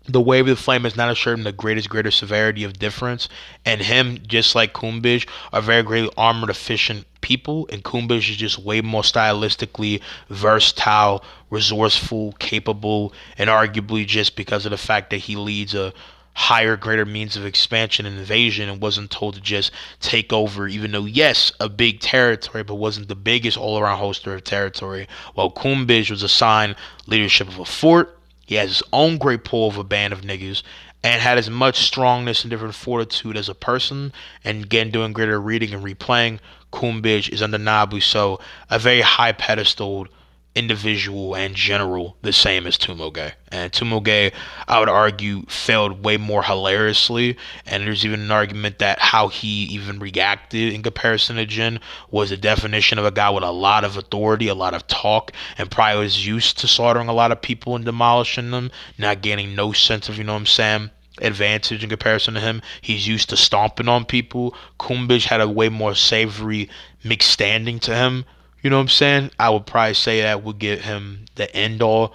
The wave of the flame is not assured the greater severity of difference, and him, just like Kumbij, are very greatly armored efficient people, and Kumbij is just way more stylistically versatile, resourceful, capable, and arguably just because of the fact that he leads a higher, greater means of expansion and invasion and wasn't told to just take over, even though, yes, a big territory, but wasn't the biggest all around holster of territory. While Kumbij was assigned leadership of a fort, he has his own great pull of a band of niggas and had as much strongness and different fortitude as a person. And again, doing greater reading and replaying, Kumbij is undeniably so a very high pedestaled individual and general, the same as Tumoge. And Tumoge, I would argue, failed way more hilariously. And there's even an argument that how he even reacted in comparison to Jin was a definition of a guy with a lot of authority, a lot of talk, and probably was used to slaughtering a lot of people and demolishing them, not gaining no sense of, you know what I'm saying, advantage in comparison to him. He's used to stomping on people. Kumbij had a way more savory mixed standing to him. You know what I'm saying? I would probably say that would give him the end all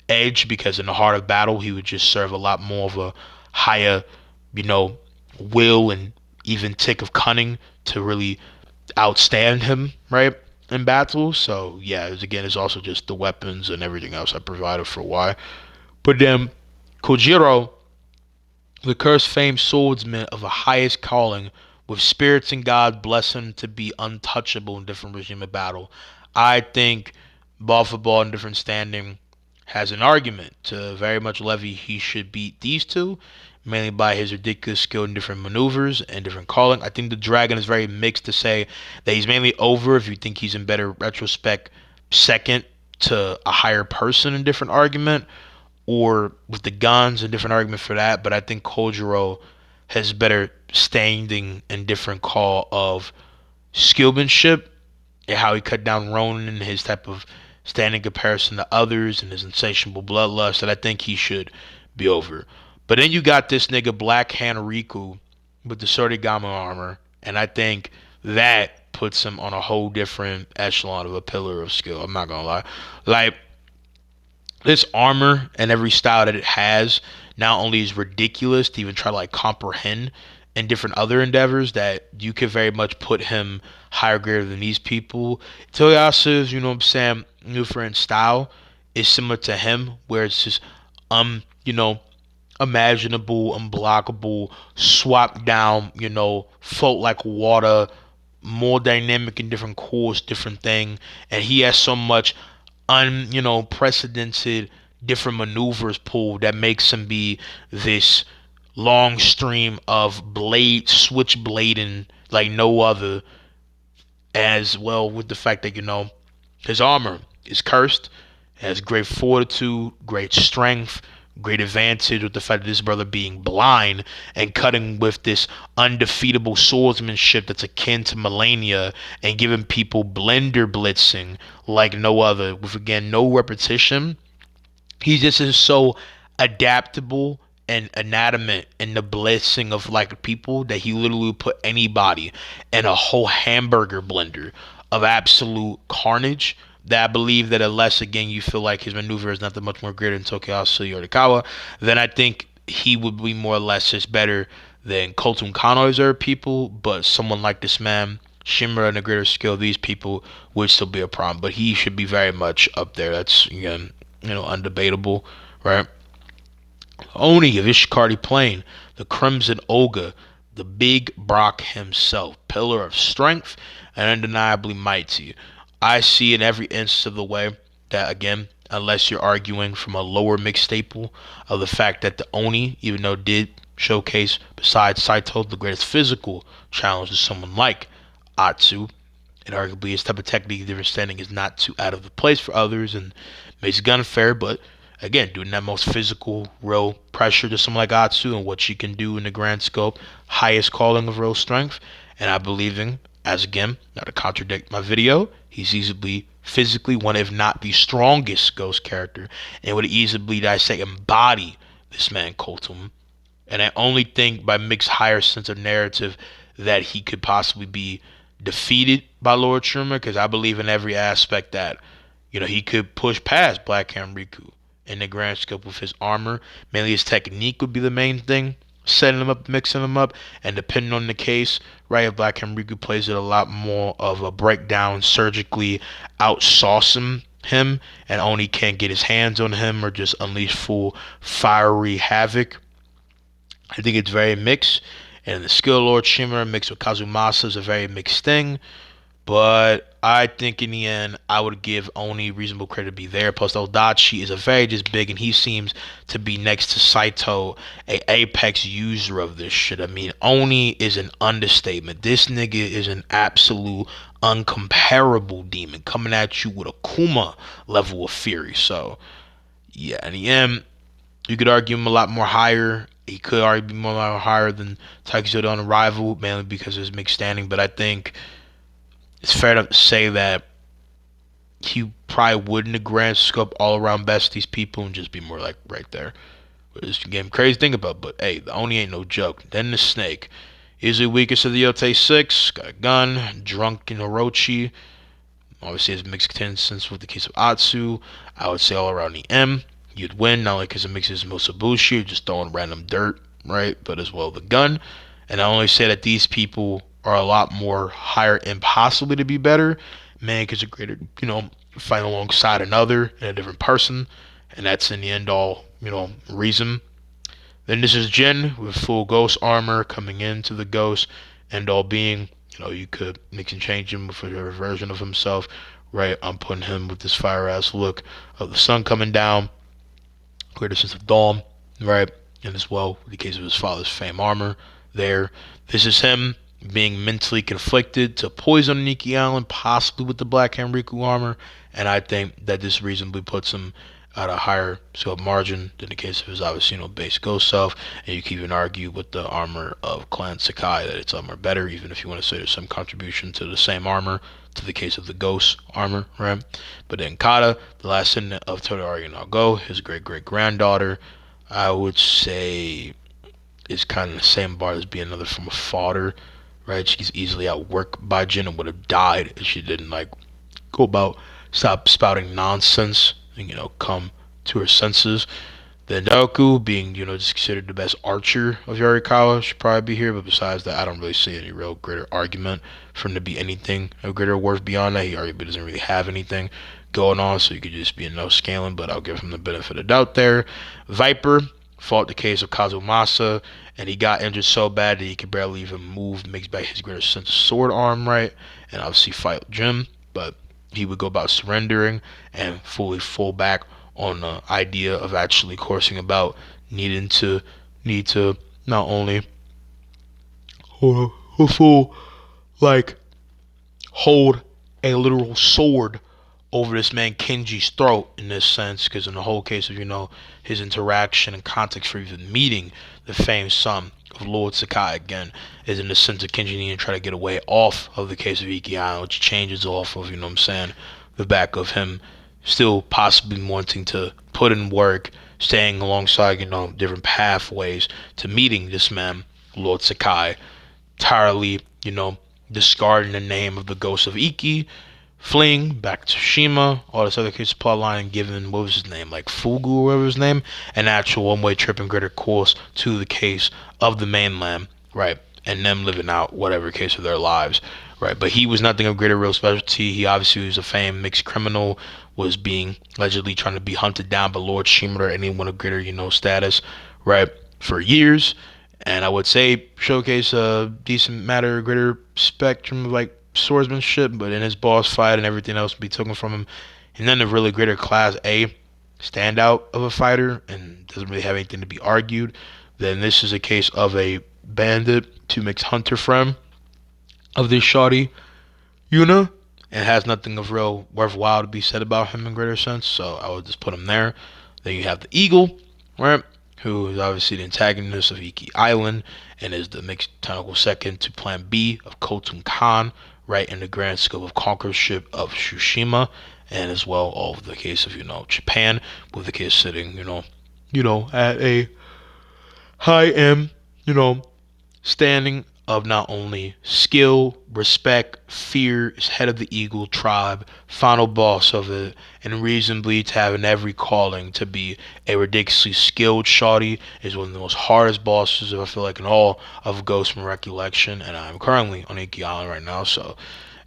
edge because in the heart of battle, he would just serve a lot more of a higher, you know, will and even tick of cunning to really outstand him, right? In battle. So yeah, again, it's also just the weapons and everything else I provided for why. But then Kojiro, the cursed famed swordsman of the highest calling, with spirits and God bless him to be untouchable in different regime of battle. I think ball for ball in different standing has an argument to very much levy he should beat these two, mainly by his ridiculous skill in different maneuvers and different calling. I think the Dragon is very mixed to say that he's mainly over if you think he's in better retrospect second to a higher person in different argument, or with the guns, a different argument for that. But I think Kojiro has better standing and different call of skillmanship and how he cut down Ronin and his type of standing comparison to others and his insatiable bloodlust that I think he should be over. But then you got this nigga Black Hand Riku with the Sorigama armor, and I think that puts him on a whole different echelon of a pillar of skill. I'm not gonna lie. Like, this armor and every style that it has not only is ridiculous to even try to like comprehend in different other endeavors, that you could very much put him higher grade than these people. Toyasu's, you know what I'm saying, new friend style is similar to him, where it's just you know, imaginable, unblockable, swap down, float like water, more dynamic in different cores, different thing, and he has so much precedented different maneuvers pulled that makes him be this long stream of blade switch blading like no other, as well with the fact that his armor is cursed, has great fortitude, great strength, great advantage with the fact that this brother being blind and cutting with this undefeatable swordsmanship that's akin to Melania and giving people blender blitzing like no other, with again no repetition. He just is so adaptable and anatomic in the blitzing of like people that he literally put anybody in a whole hamburger blender of absolute carnage. That I believe that unless again you feel like his maneuver is not that much more greater than Tokiyasu Yorikawa, then I think he would be more or less just better than Koltun Kano's other people. But someone like this man, Shimura and a greater skill, these people would still be a problem. But he should be very much up there. That's again, undebatable, right? Oni of Ishikari Plain, the Crimson Ogre, the Big Brock himself, pillar of strength and undeniably mighty. I see in every instance of the way that, again, unless you're arguing from a lower mixed staple of the fact that the Oni, even though it did showcase, besides Saito, the greatest physical challenge to someone like Atsu, and arguably his type of technique, different standing is not too out of the place for others and makes it unfair, but again, doing that most physical, real pressure to someone like Atsu and what she can do in the grand scope, highest calling of real strength. And I believe in, as again, not to contradict my video, he's easily physically one, if not the strongest ghost character, and would easily, I say, embody this man Koltum. And I only think by mixed higher sense of narrative that he could possibly be defeated by Lord Sherman, because I believe in every aspect that he could push past Black Riku in the grand scope with his armor. Mainly his technique would be the main thing, setting him up, mixing him up, and depending on the case, right, if Black Riku plays it a lot more of a breakdown, surgically outsaucing him, and only can't get his hands on him or just unleash full fiery havoc. I think it's very mixed, and the skill Lord Shimmer mixed with Kazumasa is a very mixed thing. But I think in the end, I would give Oni reasonable credit to be there. Plus, Odachi is a very just big, and he seems to be next to Saito, a apex user of this shit. I mean, Oni is an understatement. This nigga is an absolute uncomparable demon coming at you with a Kuma level of fury. So, yeah, in the end, you could argue him a lot more higher. He could argue be more higher than Takizoda on Arrival, mainly because of his mixed standing. But I think it's fair to say that he probably wouldn't have grand scope all around best these people and just be more like right there. It's game crazy to think about, but hey, the Oni ain't no joke. Then the Snake. Easily weakest of the Yote 6, got a gun, drunk in Orochi. Obviously has mixed contestants with the case of Atsu. I would say all around the M, you'd win, not only because it mixes Musabushi, you're just throwing random dirt, right? But as well the gun. And I only say that these people are a lot more higher impossibly to be better. Man, because a greater, fight alongside another and a different person. And that's in the end all, reason. Then this is Jin with full ghost armor coming into the ghost, and all being, you could mix and change him for a version of himself, right? I'm putting him with this fire ass look of the sun coming down, greater sense of dawn, right? And as well, in the case of his father's fame armor, there. This is him being mentally conflicted to poison Nikki Island, possibly with the Black Riku armor, and I think that this reasonably puts him at a higher scope margin than the case of his obviously base ghost self. And you can even argue with the armor of Clan Sakai that it's armor better, even if you want to say there's some contribution to the same armor to the case of the ghost armor, right? But then Kata, the last descendant of Todoroki Nago, his great great granddaughter, I would say is kind of the same bar as being another form of fodder, right? She's easily outworked by Jin and would have died if she didn't like go about stop spouting nonsense and come to her senses. Then Doku, being just considered the best archer of Yarikawa, should probably be here. But besides that, I don't really see any real greater argument for him to be anything of greater worth beyond that. He arguably doesn't really have anything going on, so he could just be a no scaling. But I'll give him the benefit of doubt there. Viper fought the case of Kazumasa, and he got injured so bad that he could barely even move, makes back his greater sense of sword arm right, and obviously fight Jim. But he would go about surrendering and fully fall back on the idea of actually coursing about need to not only hold a full like hold a literal sword over this man Kenji's throat in this sense, because in the whole case of his interaction and context for even meeting the famed son of Lord Sakai again is in the sense of Kenji needing to try to get away off of the case of Iki Island, which changes off of what I'm saying, the back of him still possibly wanting to put in work, staying alongside different pathways to meeting this man Lord Sakai, entirely discarding the name of the ghost of Iki, fleeing back to Shima, all this other case plotline, and giving, what was his name, like Fugu or whatever his name, an actual one-way trip and greater course to the case of the mainland, right? And them living out whatever case of their lives, right? But he was nothing of greater real specialty. He obviously was a famed mixed criminal, was being allegedly trying to be hunted down by Lord Shima or anyone of greater, status, right? For years. And I would say showcase a decent matter, greater spectrum of like swordsmanship, but in his boss fight and everything else be taken from him. And then a really greater class A standout of a fighter and doesn't really have anything to be argued. Then this is a case of a bandit to mix hunter friend of this shoddy Yuna, and has nothing of real worthwhile to be said about him in greater sense. So I would just put him there. Then you have the Eagle, right? Who is obviously the antagonist of Iki Island and is the mixed tentacle second to Plan B of Khotun Khan, right, in the grand scope of conquerorship of Tsushima, and as well all of the case of Japan, with the case sitting at a high end standing of not only skill, respect, fear, is head of the Eagle tribe, final boss of it, and reasonably to have in every calling to be a ridiculously skilled shawty, is one of the most hardest bosses I feel like in all of Ghost from Recollection, and I'm currently on Iki Island right now, so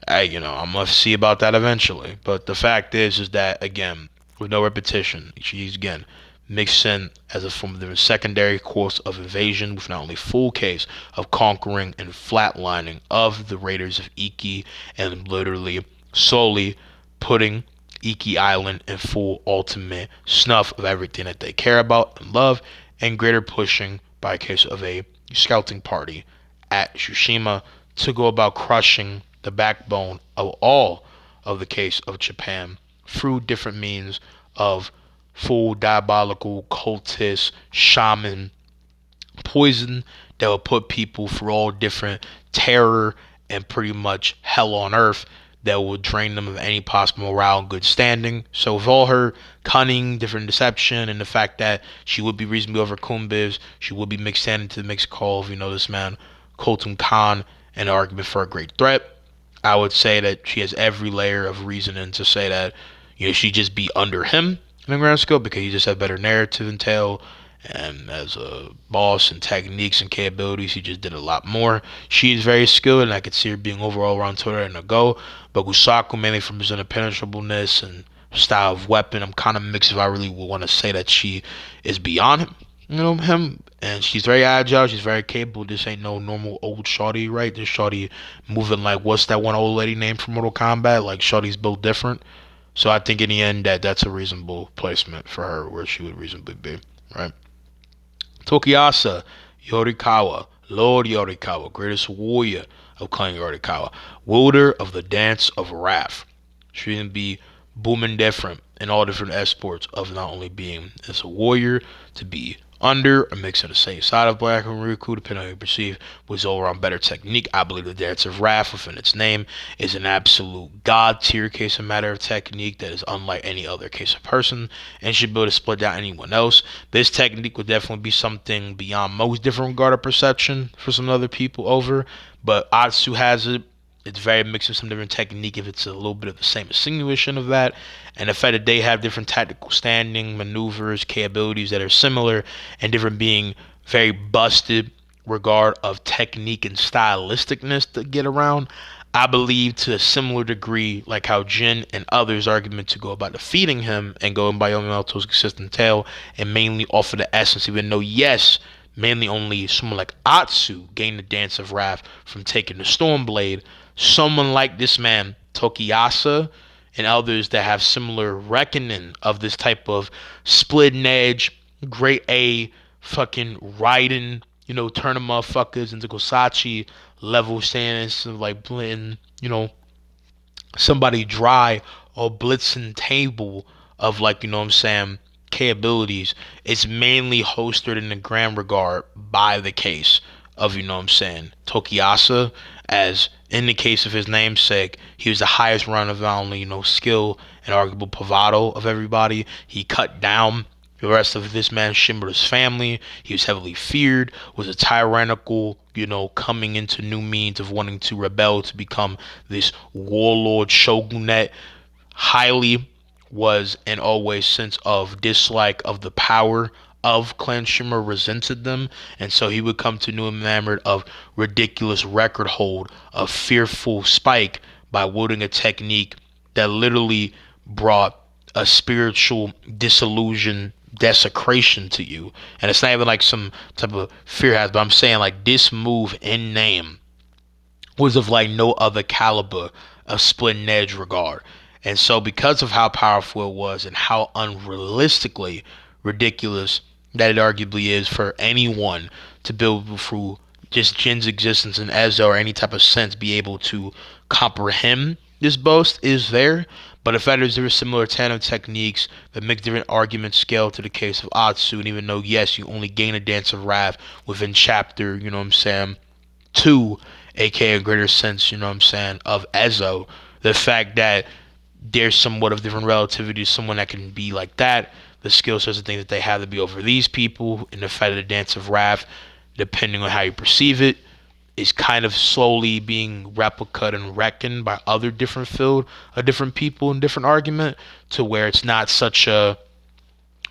I'm gonna see about that eventually. But the fact is that again, with no repetition, she's again mixed in as a form of the secondary course of invasion with not only full case of conquering and flatlining of the raiders of Iki and literally slowly putting Iki Island in full ultimate snuff of everything that they care about and love, and greater pushing by a case of a scouting party at Tsushima to go about crushing the backbone of all of the case of Japan through different means of full diabolical cultist shaman poison that will put people through all different terror and pretty much hell on earth that will drain them of any possible morale and good standing. So with all her cunning, different deception, and the fact that she would be reasonably over Kumbis, she would be mixed into the mixed call of, this man, Koltum Khan, and an argument for a great threat. I would say that she has every layer of reasoning to say that, she'd just be under him in the grand scope because he just had better narrative and tale. And as a boss and techniques and capabilities, he just did a lot more. She is very skilled, and I could see her being overall around Twitter and a go. But Gusaku, mainly from his impenetrableness and style of weapon, I'm kind of mixed if I really would want to say that she is beyond him. Him. And she's very agile. She's very capable. This ain't no normal old shawty, right? This shawty moving like, what's that one old lady named from Mortal Kombat? Like, shawty's built different. So I think in the end that's a reasonable placement for her where she would reasonably be, right? Tokiyasa Yorikawa, Lord Yorikawa, greatest warrior of Clan Yorikawa, wielder of the Dance of Wrath. She can be booming different in all different exports of not only being as a warrior, to be under or mix on the same side of Black and Riku, depending on how you perceive, was all around better technique. I believe the Dance of Wrath within its name is an absolute god tier case of matter of technique that is unlike any other case of person and should be able to split down anyone else. This technique would definitely be something beyond most different regard of perception for some other people over, But Atsu has it. It's very mixed with some different technique if it's a little bit of the same insinuation of that. And the fact that they have different tactical standing, maneuvers, capabilities that are similar and different being very busted regard of technique and stylisticness to get around. I believe to a similar degree, like how Jin and others argument to go about defeating him and going by Yamamoto's consistent tale and mainly off of the essence, even though yes, mainly only someone like Atsu gained the Dance of Wrath from taking the Stormblade. Someone like this man, Tokiyasa, and others that have similar reckoning of this type of splitting edge, great A, fucking riding, turning motherfuckers into Gosachi level stands, like blitting, somebody dry or blitzing table of like, what I'm saying, capabilities. It's mainly hosted in the grand regard by the case of, what I'm saying, Tokiyasa, as in the case of his namesake, he was the highest runner of not only, skill and arguable bravado of everybody. He cut down the rest of this man Shimura's family. He was heavily feared, was a tyrannical, coming into new means of wanting to rebel to become this warlord shogunate. Highly was and always sense of dislike of the power of Clan Shimura, resented them, and so he would come to new enamored of ridiculous record hold of fearful spike by wielding a technique that literally brought a spiritual disillusion, desecration to you. And it's not even like some type of fear has, but I'm saying like this move in name was of like no other caliber of splitting edge regard. And so because of how powerful it was and how unrealistically ridiculous that it arguably is for anyone to build through just Jin's existence in Ezo or any type of sense be able to comprehend this boast is there. But if there are similar tandem techniques that make different arguments scale to the case of Atsu, and even though yes, you only gain a Dance of Wrath within chapter, what I'm saying, two, aka a greater sense, what I'm saying, of Ezo, the fact that there's somewhat of different relativity to someone that can be like that, the skill sets and things that they have to be over these people, and the fact of the Dance of Wrath, depending on how you perceive it, is kind of slowly being replicated and reckoned by other different field of different people and different argument, to where it's not such a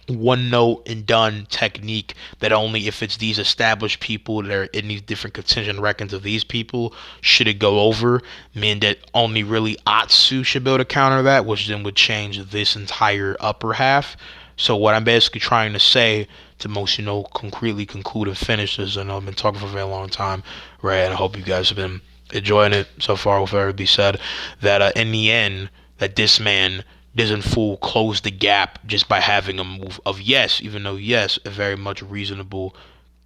one note and done technique that only if it's these established people that are in these different contingent reckons of these people should it go over, meaning that only really Atsu should be able to counter that, which then would change this entire upper half. So what I'm basically trying to say to most, concretely conclude and finish this, I know I've been talking for a very long time, right, and I hope you guys have been enjoying it so far with everything said, that in the end, that this man doesn't full close the gap just by having a move of yes, even though yes, a very much reasonable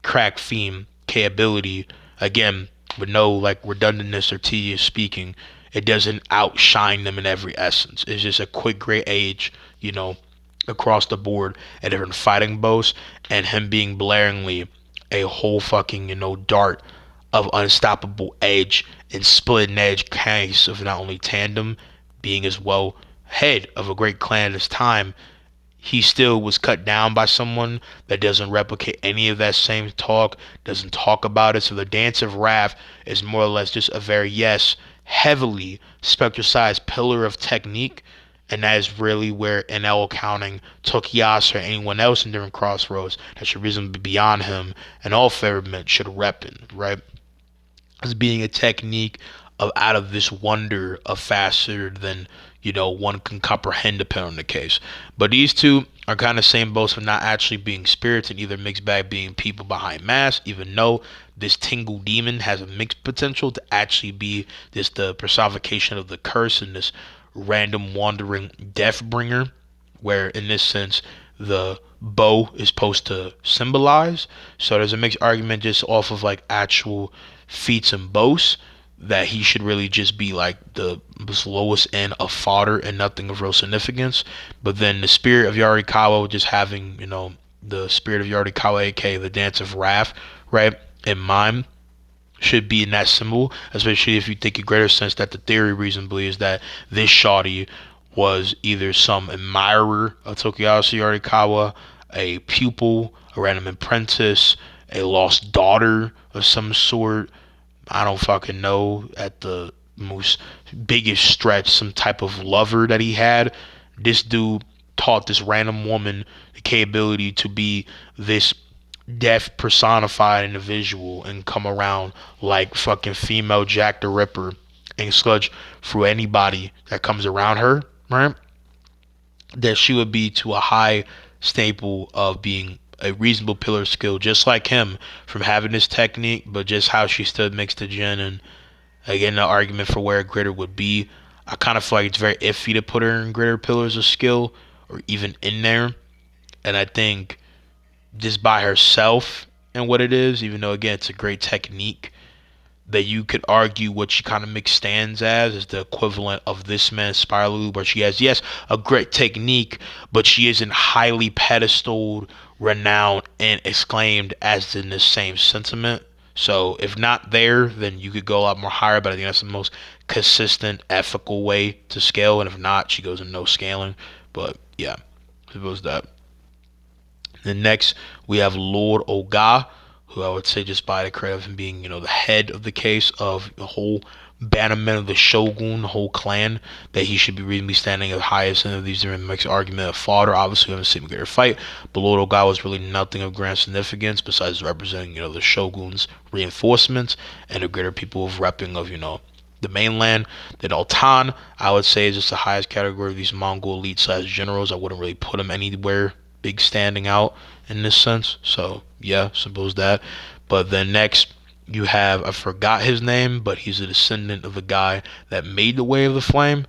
crack theme capability. Again, with no like redundantness or tedious speaking, it doesn't outshine them in every essence. It's just a quick great age, across the board at different fighting bows, and him being blaringly a whole fucking, dart of unstoppable edge and splitting edge case of not only tandem being as well head of a great clan at his time, he still was cut down by someone that doesn't replicate any of that same talk, doesn't talk about it. So the Dance of Wrath is more or less just a very, yes, heavily spectralized pillar of technique. And that is really where NL counting Tokiyasa or anyone else in different crossroads that should reasonably be beyond him and all favorment should rep in, right? As being a technique of out of this wonder of faster than one can comprehend depending on the case. But these two are kind of same boats of not actually being spirits and either mixed bag being people behind masks, even though this Tingle Demon has a mixed potential to actually be this the personification of the curse and this random wandering death bringer, where in this sense the bow is supposed to symbolize. So there's a mixed argument just off of like actual feats and boasts that he should really just be like the lowest end of fodder and nothing of real significance. But then the spirit of Yarikawa just having, the spirit of Yarikawa, aka the Dance of Wrath, right, in mind should be in that symbol, especially if you think a greater sense that the theory reasonably is that this shoddy was either some admirer of Tokiyasu Yarikawa, a pupil, a random apprentice, a lost daughter of some sort, I don't fucking know, at the most biggest stretch, some type of lover that he had. This dude taught this random woman the capability to be this deaf personified individual and come around like fucking female Jack the Ripper and sludge through anybody that comes around her, right? That she would be to a high staple of being a reasonable pillar of skill, just like him, from having this technique, but just how she stood mixed to Jin. And again, the argument for where a Gritter would be, I kind of feel like it's very iffy to put her in Gritter pillars of skill or even in there. And I think just by herself and what it is, even though again it's a great technique, that you could argue what she kind of mix stands as is the equivalent of this man's Spiraloo, where she has, yes, a great technique, but she isn't highly pedestaled, renowned, and exclaimed as in the same sentiment. So if not there, then you could go a lot more higher, but I think that's the most consistent, ethical way to scale. And if not, she goes in no scaling. But yeah, I suppose that. Then next we have Lord Oga, who I would say just by the credit of him being, the head of the case of the whole bannerman of the shogun, the whole clan, that he should be reasonably standing at the highest end of these different makes argument of fodder. Obviously, we haven't seen him get a fight, but Lord Oga was really nothing of grand significance besides representing, the shogun's reinforcements and the greater people of repping of, the mainland. Then Altan, I would say, is just the highest category of these Mongol elite slash generals. I wouldn't really put him anywhere big standing out in this sense. So yeah, suppose that. But then next you have, I forgot his name, but he's a descendant of the guy that made the Way of the Flame.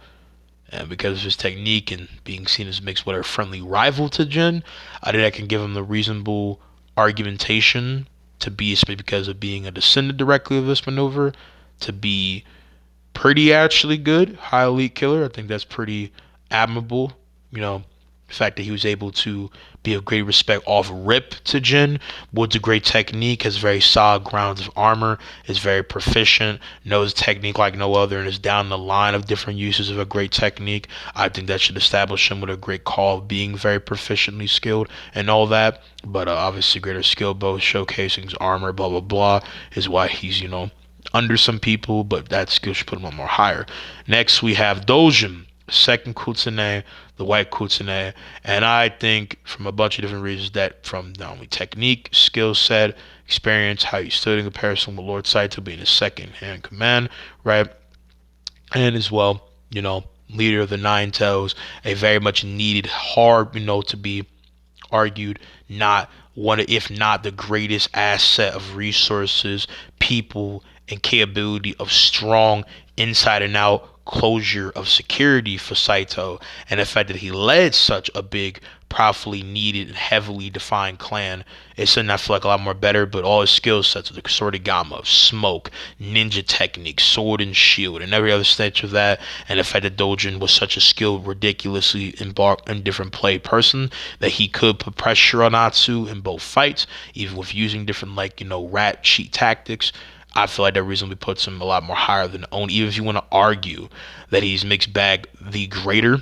And because of his technique and being seen as mixed with a friendly rival to Jin, I think I can give him the reasonable argumentation to be, especially because of being a descendant directly of this maneuver, to be pretty actually good, high elite killer. I think that's pretty admirable. You know, the fact that he was able to be of great respect off rip to Jin. Wood's a great technique, has very solid grounds of armor, is very proficient, knows technique like no other, and is down the line of different uses of a great technique. I think that should establish him with a great call of being very proficiently skilled and all that. But obviously, greater skill, both showcasing his armor, blah blah blah, is why he's under some people, but that skill should put him on more higher. Next, we have Dojin, second Kutsune, the white Kutsune, and I think from a bunch of different reasons that from not only technique, skill set, experience, how he stood in comparison with Lord Saito being his second hand command, right? And as well, leader of the Nine Tails, a very much needed, hard, to be argued, not one, if not the greatest asset of resources, people, and capability of strong inside and out closure of security for Saito, and the fact that he led such a big, powerfully needed, and heavily defined clan. It's something I feel like a lot more better, but all his skill sets of the Sortigama of smoke, ninja technique, sword and shield, and every other stage of that, and the fact that Dojin was such a skilled, ridiculously embarked and different play person that he could put pressure on Atsu in both fights, even with using different rat cheat tactics. I feel like that reasonably puts him a lot more higher than Oni. Even if you want to argue that he's mixed bag the greater,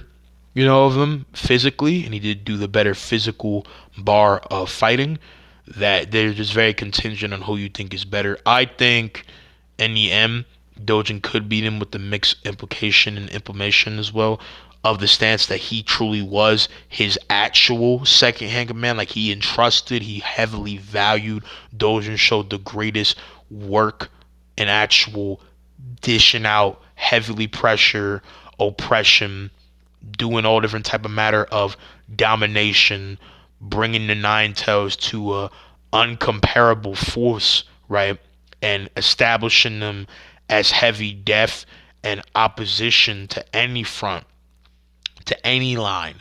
of them physically, and he did do the better physical bar of fighting, that they're just very contingent on who you think is better. I think in the end, Dojin could beat him with the mixed implication and implementation as well of the stance that he truly was his actual second hand command. Like he entrusted, he heavily valued. Dojin showed the greatest work and actual dishing out heavily pressure, oppression, doing all different type of matter of domination, bringing the Nine Tails to a uncomparable force, right? And establishing them as heavy death and opposition to any front, to any line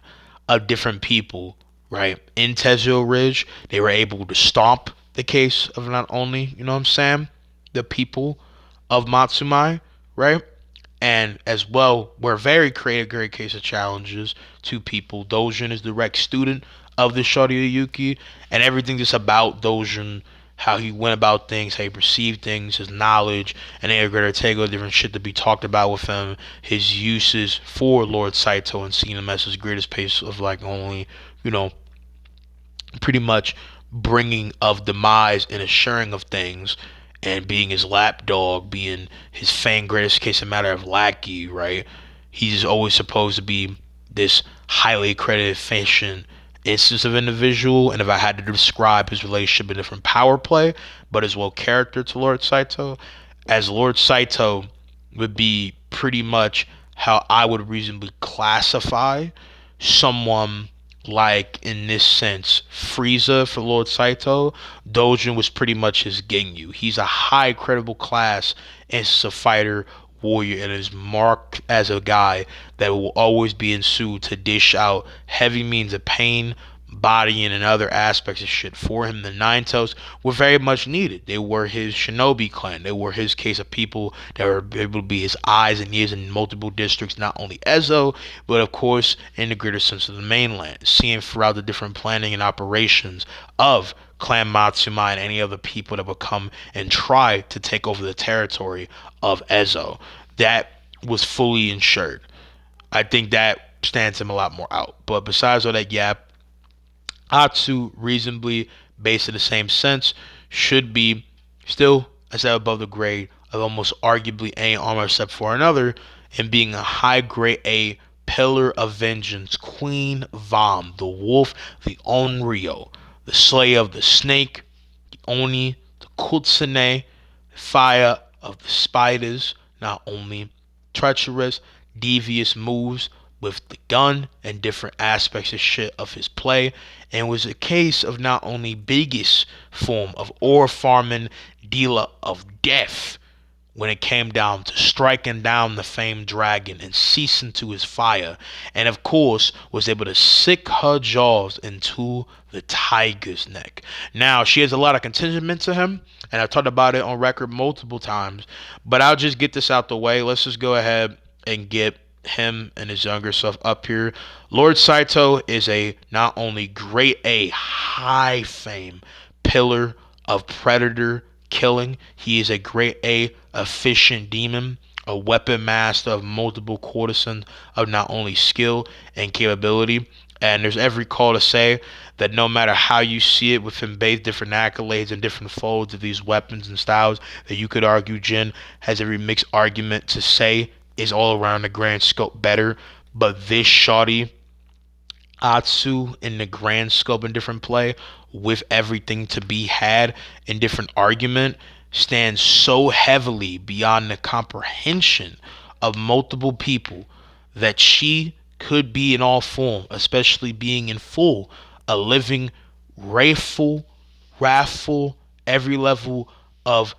of different people, right? In Tezuo Ridge, they were able to stomp the case of not only, you know what I'm saying, the people of Matsumai, right? And as well, we're very creative, great case of challenges to people. Dojin is the direct student of the Shorty Yuki, and everything just about Dojin, how he went about things, how he perceived things, his knowledge, and then greater take different shit to be talked about with him, his uses for Lord Saito and seeing him as his greatest piece of like only, you know, pretty much bringing of demise and assuring of things, and being his lapdog, being his fang greatest case of matter of lackey, right? He's always supposed to be this highly accredited fashion instance of individual, and if I had to describe his relationship in different power play, but as well character to Lord Saito, as Lord Saito would be pretty much how I would reasonably classify someone like in this sense Frieza for Lord Saito. Dojin was pretty much his Ginyu. He's a high credible class as a fighter warrior and is marked as a guy that will always be ensued to dish out heavy means of pain, bodying, and other aspects of shit for him. The Nine Tails were very much needed. They were his shinobi clan. They were his case of people that were able to be his eyes and ears in multiple districts, not only Ezo, but of course in the greater sense of the mainland, seeing throughout the different planning and operations of Clan Matsuma and any other people that would come and try to take over the territory of Ezo. That was fully insured. I think that stands him a lot more out. But besides all that, yeah, Atsu, reasonably based in the same sense, should be still a step above the grade of almost arguably A armor except for another, and being a high grade A pillar of vengeance, Queen Vam, the wolf, the Onryo, the slayer of the snake, the Oni, the Kutsune, the fire of the spiders, not only treacherous, devious moves with the gun and different aspects of shit of his play, and was a case of not only biggest form of ore farming dealer of death when it came down to striking down the famed dragon and ceasing to his fire, and of course was able to sick her jaws into the tiger's neck. Now she has a lot of contingent to him, and I've talked about it on record multiple times, but I'll just get this out the way. Let's just go ahead and get him and his younger self up here. Lord Saito is a not only great A high fame pillar of predator killing. He is a great A efficient demon, a weapon master of multiple courtesans of not only skill and capability. And there's every call to say that no matter how you see it within both different accolades and different folds of these weapons and styles, that you could argue Jin has every mixed argument to say is all around the grand scope better. But this shoddy Atsu in the grand scope and different play with everything to be had in different argument stands so heavily beyond the comprehension of multiple people that she could be in all form, especially being in full, a living, wrathful, wrathful, every level of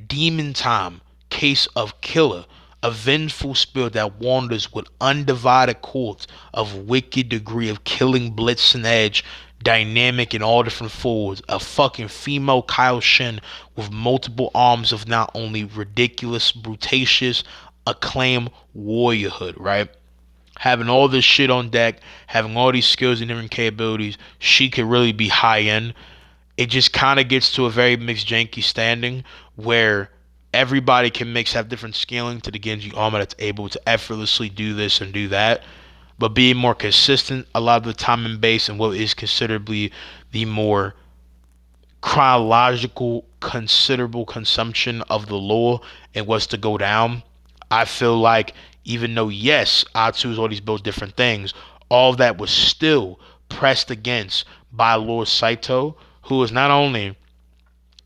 demon time, case of killer, a vengeful spirit that wanders with undivided chords of wicked degree of killing blitz and edge, dynamic in all different folds, a fucking female Kyle Shin with multiple arms of not only ridiculous, brutacious, acclaimed warriorhood, right? Having all this shit on deck, having all these skills and different capabilities, she could really be high end. It just kind of gets to a very mixed janky standing where everybody can mix have different scaling to the Genji armor that's able to effortlessly do this and do that, but being more consistent a lot of the time and base and what is considerably the more chronological considerable consumption of the lore and what's to go down. I feel like even though yes, Atsu's always built different things, all of that was still pressed against by Lord Saito, who is not only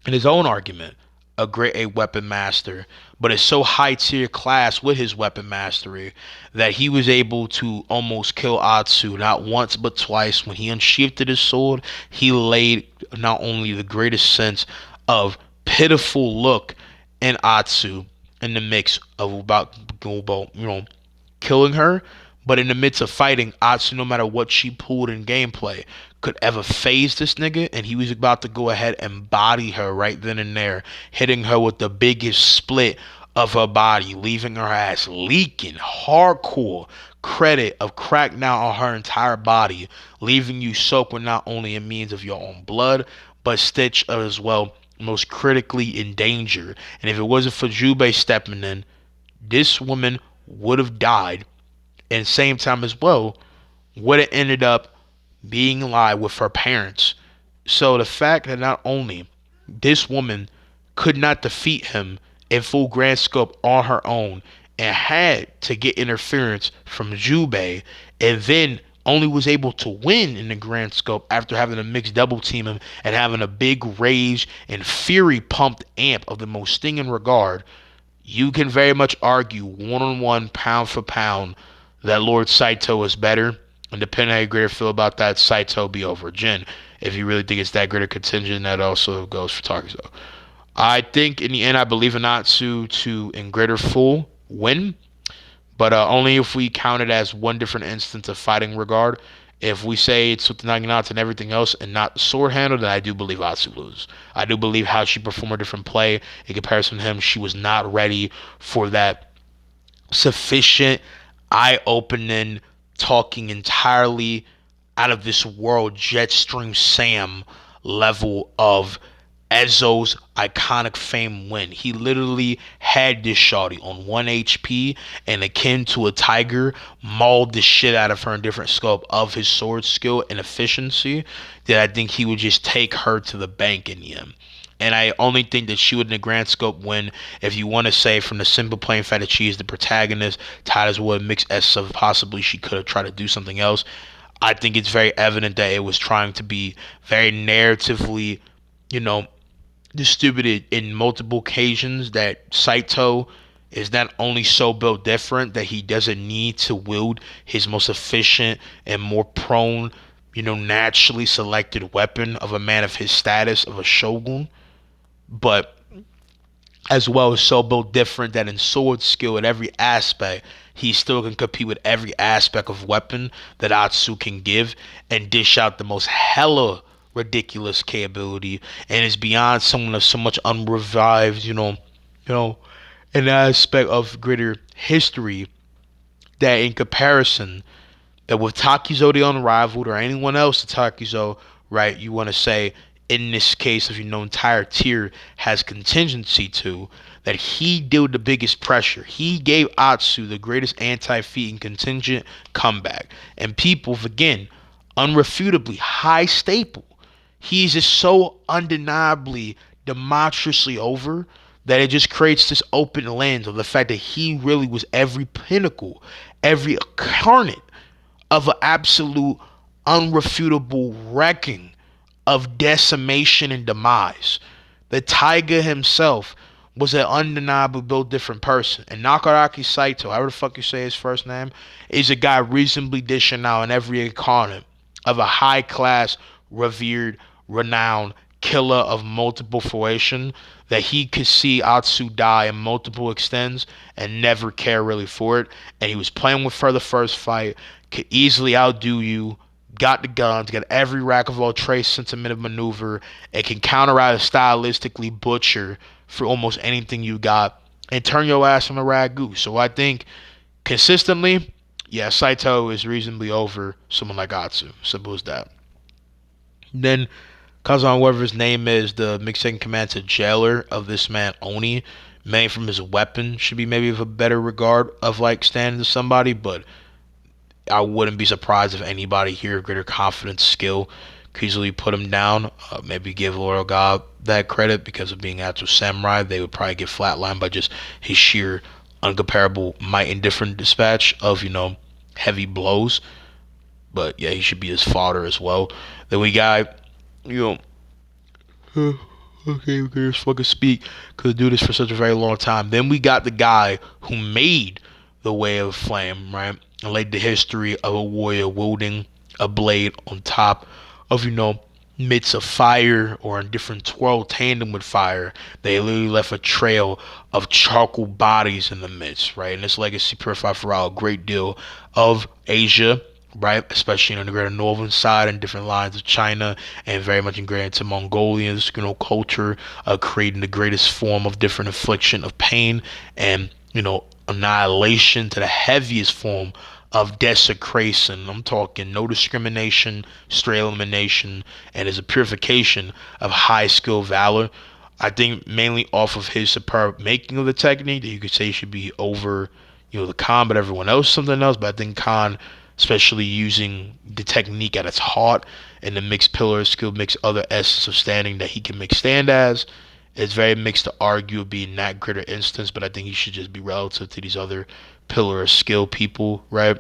in his own argument a great A weapon master, but is so high tier class with his weapon mastery that he was able to almost kill Atsu not once but twice. When he unsheathed his sword, he laid not only the greatest sense of pitiful look in Atsu in the mix of about killing her, but in the midst of fighting, Atsu, no matter what she pulled in gameplay, could ever phase this nigga, and he was about to go ahead and body her right then and there, hitting her with the biggest split of her body, leaving her ass leaking hardcore credit of crack now on her entire body, leaving you soaked with not only a means of your own blood, but Stitch as well, most critically in danger. And if it wasn't for Jubei stepping in, this woman would have died, and same time as well would have ended up being live with her parents. So the fact that not only this woman could not defeat him in full grand scope on her own and had to get interference from Jubei, and then only was able to win in the grand scope after having a mixed double team him and having a big rage and fury pumped amp of the most stinging regard, you can very much argue one on one, pound for pound, that Lord Saito is better. And depending on how you greater feel about that, Saito be over Jin. If you really think it's that greater contingent, that also goes for Takizo. I think in the end, I believe in Natsu to in greater full win, but only if we count it as one different instance of fighting regard. If we say it's with the Naginata and everything else and not sword handle, then I do believe Atsu loses. I do believe how she performed a different play in comparison to him. She was not ready for that sufficient, eye opening, talking entirely out of this world Jetstream Sam level of Ezzo's iconic fame win. He literally had this shawty on 1 HP and akin to a tiger, mauled the shit out of her in different scope of his sword skill and efficiency, that I think he would just take her to the bank in the end. And I only think that she would, in the grand scope, win if you want to say from the simple plain fact that she is the protagonist, tied as well mixed as of possibly she could have tried to do something else. I think it's very evident that it was trying to be very narratively, you know, distributed in multiple occasions, that Saito is not only so built different that he doesn't need to wield his most efficient and more prone, naturally selected weapon of a man of his status of a shogun, but as well as so built different that in sword skill at every aspect, he still can compete with every aspect of weapon that Atsu can give and dish out the most hella ridiculous capability, and is beyond someone of so much unrevived, an aspect of greater history, that in comparison, that with Takizo the Unrivaled or anyone else the Takizo, right, you want to say in this case of entire tier has contingency to, that he dealt the biggest pressure. He gave Atsu the greatest anti-feat and contingent comeback. And people, again, unrefutably high staple. He's just so undeniably, demonstrably over that it just creates this open lens of the fact that he really was every pinnacle, every incarnate of an absolute unrefutable wrecking of decimation and demise. The Tiger himself was an undeniably built different person. And Nakaraki Saito, however the fuck you say his first name, is a guy reasonably dishing out in every incarnate of a high class, revered, renowned killer of multiple fruition, that he could see Atsu die in multiple extents and never care really for it. And he was playing with her the first fight, could easily outdo you, got the guns, got every rack of all trace sentiment of maneuver, and can counter out a stylistically butcher for almost anything you got and turn your ass on a ragu. So I think consistently, yeah, Saito is reasonably over someone like Atsu. Simple as that. Then Kazan, whatever his name is, the mixed second command to jailer of this man Oni, mainly from his weapon, should be maybe of a better regard of like standing to somebody, but I wouldn't be surprised if anybody here of greater confidence, skill, could easily put him down. Maybe give Lord God that credit because of being Atsu Samurai. They would probably get flatlined by just his sheer uncomparable might and different dispatch of, heavy blows. But yeah, he should be his fodder as well. Then we got, you okay, we can just fucking speak because do this for such a very long time. Then we got the guy who made the Way of Flame, right? And laid the history of a warrior wielding a blade on top of, midst of fire or in different twirl tandem with fire. They literally left a trail of charcoal bodies in the midst, right? And this legacy purified throughout a great deal of Asia, right? Especially on the greater northern side and different lines of China, and very much ingrained into Mongolians, culture, creating the greatest form of different infliction of pain and, annihilation to the heaviest form of desecration. I'm talking no discrimination, straight elimination, and as a purification of high skill valor. I think mainly off of his superb making of the technique that you could say should be over, the Khan, but everyone else something else. But I think Khan, especially using the technique at its heart and the mixed pillar skill, mixed other essence of standing that he can make stand as, It's very mixed to argue of being that greater instance, but I think he should just be relative to these other pillar of skill people, right?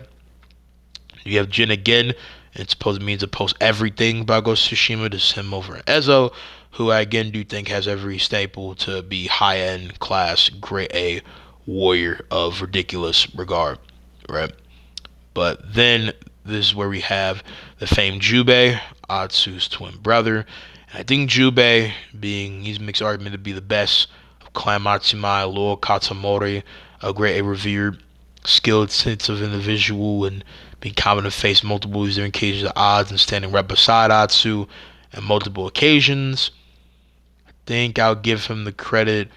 You have Jin again. It's supposed means oppose everything by Ghost of Tsushima. This is him over Ezo, who I again do think has every staple to be high end class, grade A warrior of ridiculous regard, right? But then this is where we have the famed Jubei, Atsu's twin brother. And I think Jubei, being he's mixed argument to be the best of Clan Matsumai, Lord Katamori, a great, a revered, skilled, sensitive individual, and being competent to face multiple different occasions of odds and standing right beside Atsu on multiple occasions. I think I'll give him the credit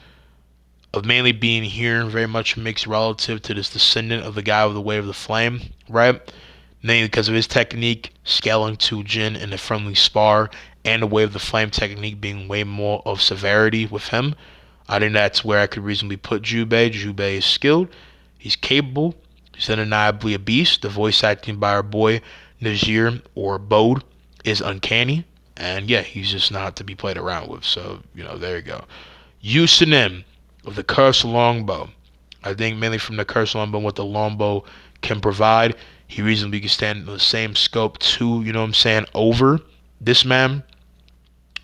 of mainly being here very much mixed relative to this descendant of the guy with the Way of the Flame, right? Mainly because of his technique scaling to Jin in a friendly spar, and the Way of the Flame technique being way more of severity with him. I think that's where I could reasonably put Jubei. Jubei is skilled, he's capable, he's undeniably a beast. The voice acting by our boy Najir or Bode is uncanny, and yeah, he's just not to be played around with. So, there you go. Yusunim of the Curse Longbow. I think mainly from the Curse Longbow and what the longbow can provide, he reasonably can stand in the same scope to, over this man,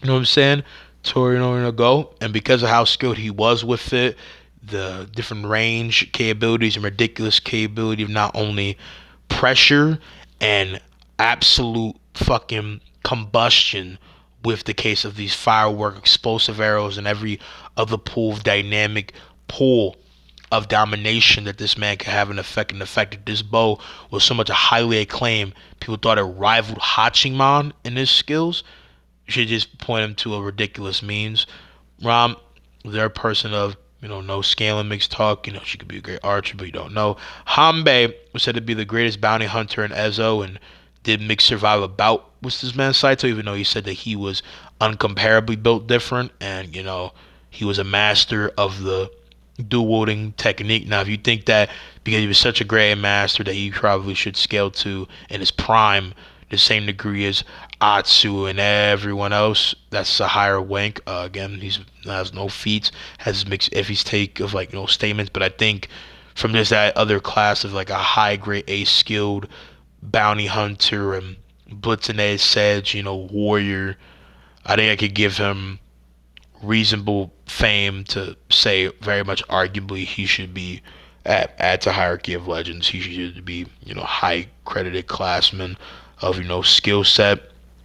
to, go. And because of how skilled he was with it, the different range capabilities and ridiculous capability of not only pressure and absolute fucking combustion with the case of these firework explosive arrows and every other pool of dynamic pool of domination that this man could have an effect and affected this bow was so much a highly acclaimed. People thought it rivaled Hachiman in his skills. You should just point him to a ridiculous means. Rom, they're a person of, no scaling mixed talk. She could be a great archer, but you don't know. Hanbei was said to be the greatest bounty hunter in Ezo and did mixed survival bout with this man's Saito, even though he said that he was uncomparably built different and, he was a master of the dual wielding technique. Now, if you think that because he was such a great master that he probably should scale to in his prime the same degree as Atsu and everyone else, that's a higher rank. Again, he has no feats, has mixed if he's take of statements, but I think from this that other class of like a high grade A skilled bounty hunter and Blitzened Sedge, warrior, I think I could give him reasonable fame to say very much arguably he should be at the hierarchy of legends. He should be, high credited classman of, skill set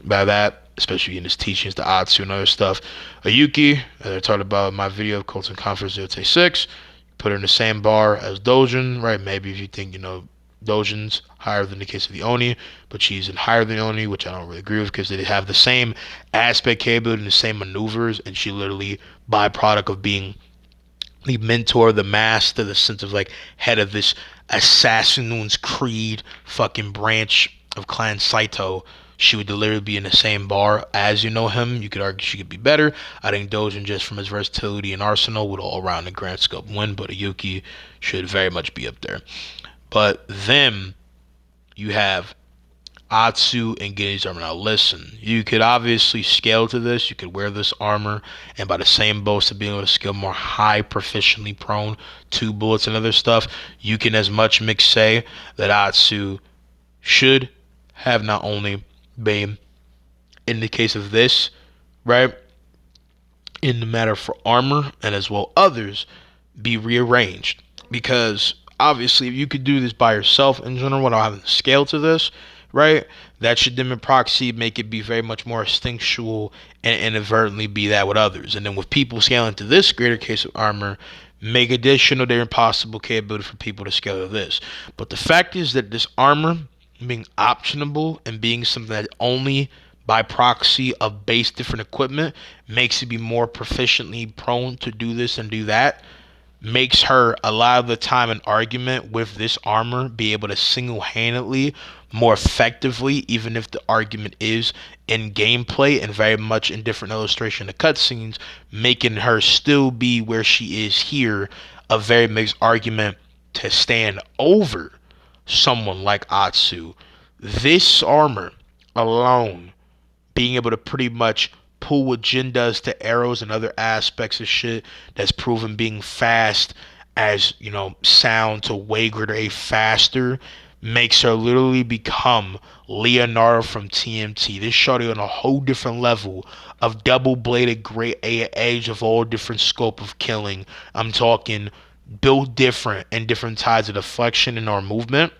by that, especially in his teachings to Atsu and other stuff. Ayuki, as I talked about in my video of Colton Conference 0T6, put her in the same bar as Dojin, right? Maybe if you think, Dojin's higher than the case of the Oni, but she's in higher than Oni, which I don't really agree with because they have the same aspect capability and the same maneuvers, and she literally byproduct of being the mentor, the master, the sense of like head of this Assassin's Creed fucking branch of Clan Saito. She would literally be in the same bar as him. You could argue she could be better. I think Dojin, just from his versatility and arsenal, would all around the grand scope win, but Ayuki should very much be up there. But then you have Atsu and Geni's armor. Now listen, you could obviously scale to this. You could wear this armor, and by the same boast of being able to scale more high, proficiently prone to bullets and other stuff, you can as much mix say that Atsu should have not only been, in the case of this, right, in the matter for armor and as well others, be rearranged. Because obviously, if you could do this by yourself in general without having to scale to this, right, that should then in proxy make it be very much more instinctual and inadvertently be that with others. And then with people scaling to this greater case of armor, make additional their impossible capability for people to scale to this. But the fact is that this armor being optionable and being something that only by proxy of base different equipment makes it be more proficiently prone to do this and do that, makes her a lot of the time an argument with this armor be able to single-handedly more effectively, even if the argument is in gameplay and very much in different illustration of cutscenes, making her still be where she is here, a very mixed argument to stand over someone like Atsu. This armor alone being able to pretty much pull what Jin does to arrows and other aspects of shit that's proven being fast as, sound to way greater a faster makes her literally become Leonardo from TMT. This shorty on a whole different level of double bladed great age of all different scope of killing. I'm talking built different and different tides of deflection in our movement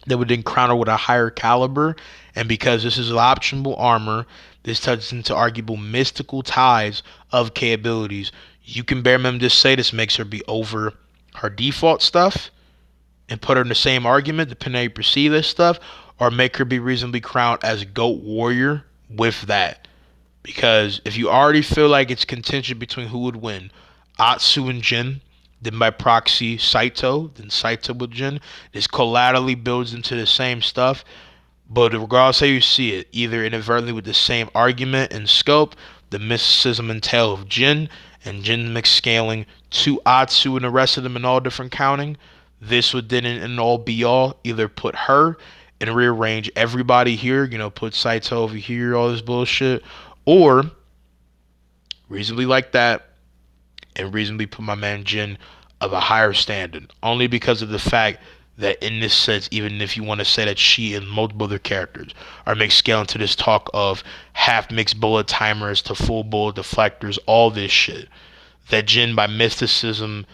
that would encounter with a higher caliber. And because this is optional armor, this touches into arguable mystical ties of K abilities. You can bare minimum just say this makes her be over her default stuff and put her in the same argument, depending on how you perceive this stuff, or make her be reasonably crowned as a GOAT warrior with that. Because if you already feel like it's contention between who would win, Atsu and Jin, then by proxy Saito, then Saito with Jin, this collaterally builds into the same stuff. But regardless how you see it, either inadvertently with the same argument and scope, the mysticism and tale of Jin, and Jin mix scaling to Atsu and the rest of them in all different counting, this would then in all be all either put her and rearrange everybody here, put Saito over here, all this bullshit, or reasonably like that and reasonably put my man Jin of a higher standard. Only because of the fact that in this sense, even if you want to say that she and multiple other characters are mixed scale into this talk of half mixed bullet timers to full bullet deflectors, all this shit. That Jin by mysticism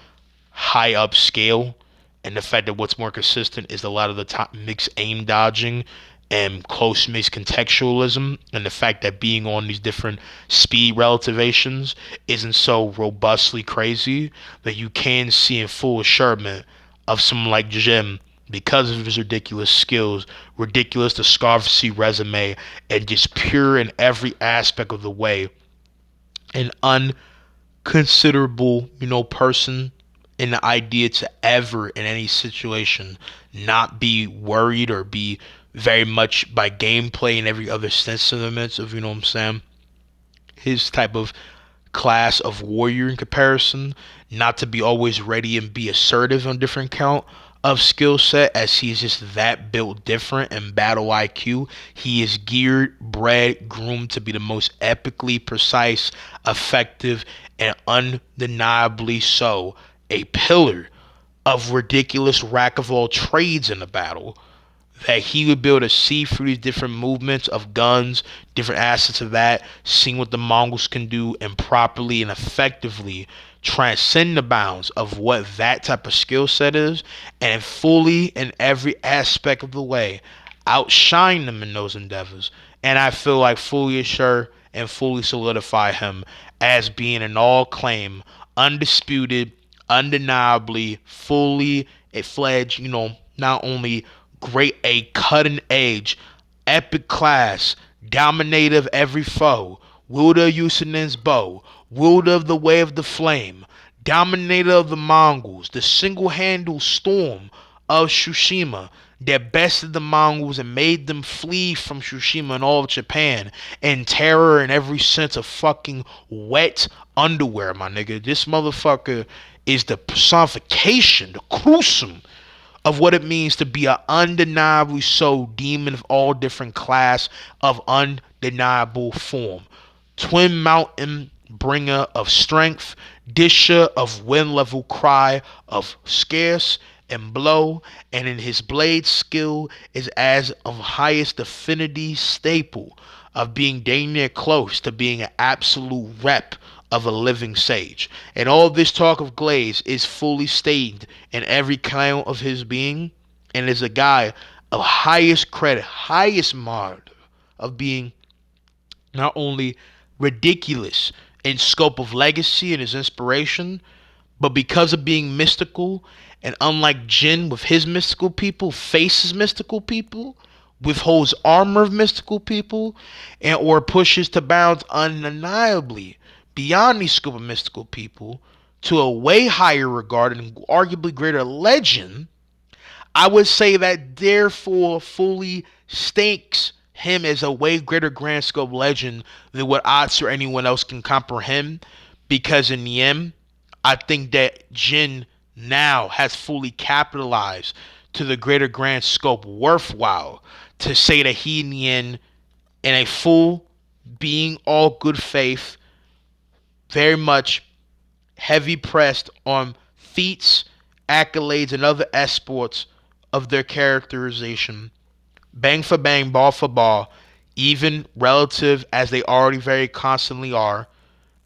high up scale, and the fact that what's more consistent is a lot of the top mixed aim dodging and close mixed contextualism, and the fact that being on these different speed relativations isn't so robustly crazy that you can see in full assurement of someone like Jim because of his ridiculous skills, ridiculous discography resume, and just pure in every aspect of the way, an considerable, person in the idea to ever in any situation not be worried or be very much by gameplay and every other sense of the midst of, what I'm saying, his type of class of warrior in comparison, not to be always ready and be assertive on different count of skill set as he's just that built different in battle IQ. He is geared, bred, groomed to be the most epically precise, effective, and undeniably so a pillar of ridiculous rack of all trades in the battle that he would be able to see through these different movements of guns, different assets of that, seeing what the Mongols can do, and properly and effectively transcend the bounds of what that type of skill set is, and fully in every aspect of the way outshine them in those endeavors. And I feel like fully assure and fully solidify him as being an all claim, undisputed, undeniably, fully a fledged, not only great a cutting edge, epic class, dominator of every foe, wielder of Yusinen's bow, wielder of the way of the flame, dominator of the Mongols, the single-handed storm of Tsushima that bested the Mongols and made them flee from Tsushima and all of Japan in terror in every sense of fucking wet underwear, my nigga. This motherfucker is the personification, the gruesome of what it means to be an undeniably so demon of all different class of undeniable form. Twin mountain bringer of strength, disher of wind level cry of scarce and blow, and in his blade skill is as of highest affinity staple of being dang near close to being an absolute rep of a living sage. And all this talk of Glaze is fully stained in every count of his being, and is a guy of highest credit, highest mark of being not only ridiculous in scope of legacy and his inspiration, but because of being mystical, and unlike Jin with his mystical people, faces mystical people, withholds armor of mystical people, and or pushes to bounds undeniably beyond these scope of mystical people to a way higher regard and arguably greater legend, I would say that therefore fully stakes him as a way greater grand scope legend than what odds or anyone else can comprehend. Because in the end, I think that Jin now has fully capitalized to the greater grand scope worthwhile to say that he in the end, in a full being all good faith, very much heavy pressed on feats, accolades, and other exports of their characterization, bang for bang, ball for ball, even relative as they already very constantly are,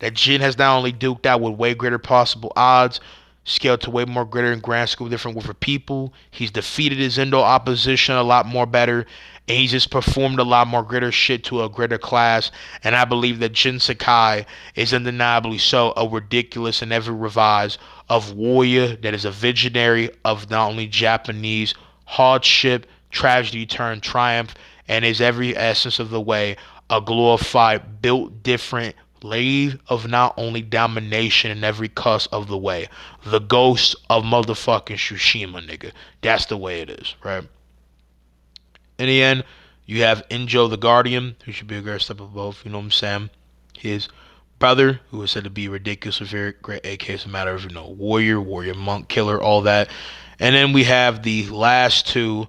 that Jin has not only duked out with way greater possible odds, scaled to way more greater and grand scope different with her people. He's defeated his Indo opposition a lot more better, and he's just performed a lot more greater shit to a greater class. And I believe that Jin Sakai is undeniably so a ridiculous and ever revised of warrior that is a visionary of not only Japanese hardship, tragedy turned triumph, and is every essence of the way a glorified, built different slave of not only domination in every cuss of the way. The ghost of motherfucking Tsushima, nigga. That's the way it is, right? In the end, you have Injo the Guardian, who should be a great step above, you know what I'm saying? His brother, who is said to be ridiculously very great, aka it's a matter of, warrior monk, killer, all that. And then we have the last two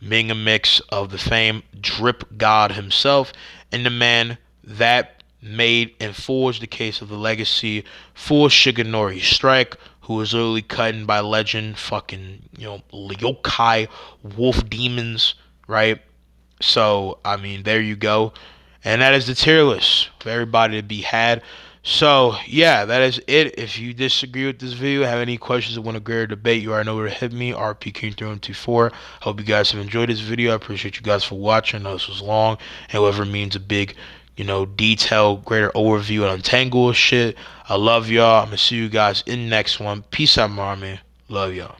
being a mix of the famed drip god himself and the man that made and forged the case of the legacy for Shigenori Strike, who was literally cut in by legend, fucking, yokai, wolf demons, right? So, I mean, there you go. And that is the tier list for everybody to be had. So, yeah, that is it. If you disagree with this video, have any questions or want to greater debate, you already know where to hit me, RPKing3124. Hope you guys have enjoyed this video. I appreciate you guys for watching. I know this was long. However, means a big, detailed, greater overview and untangle shit. I love y'all. I'm going to see you guys in the next one. Peace out, my army. Love y'all.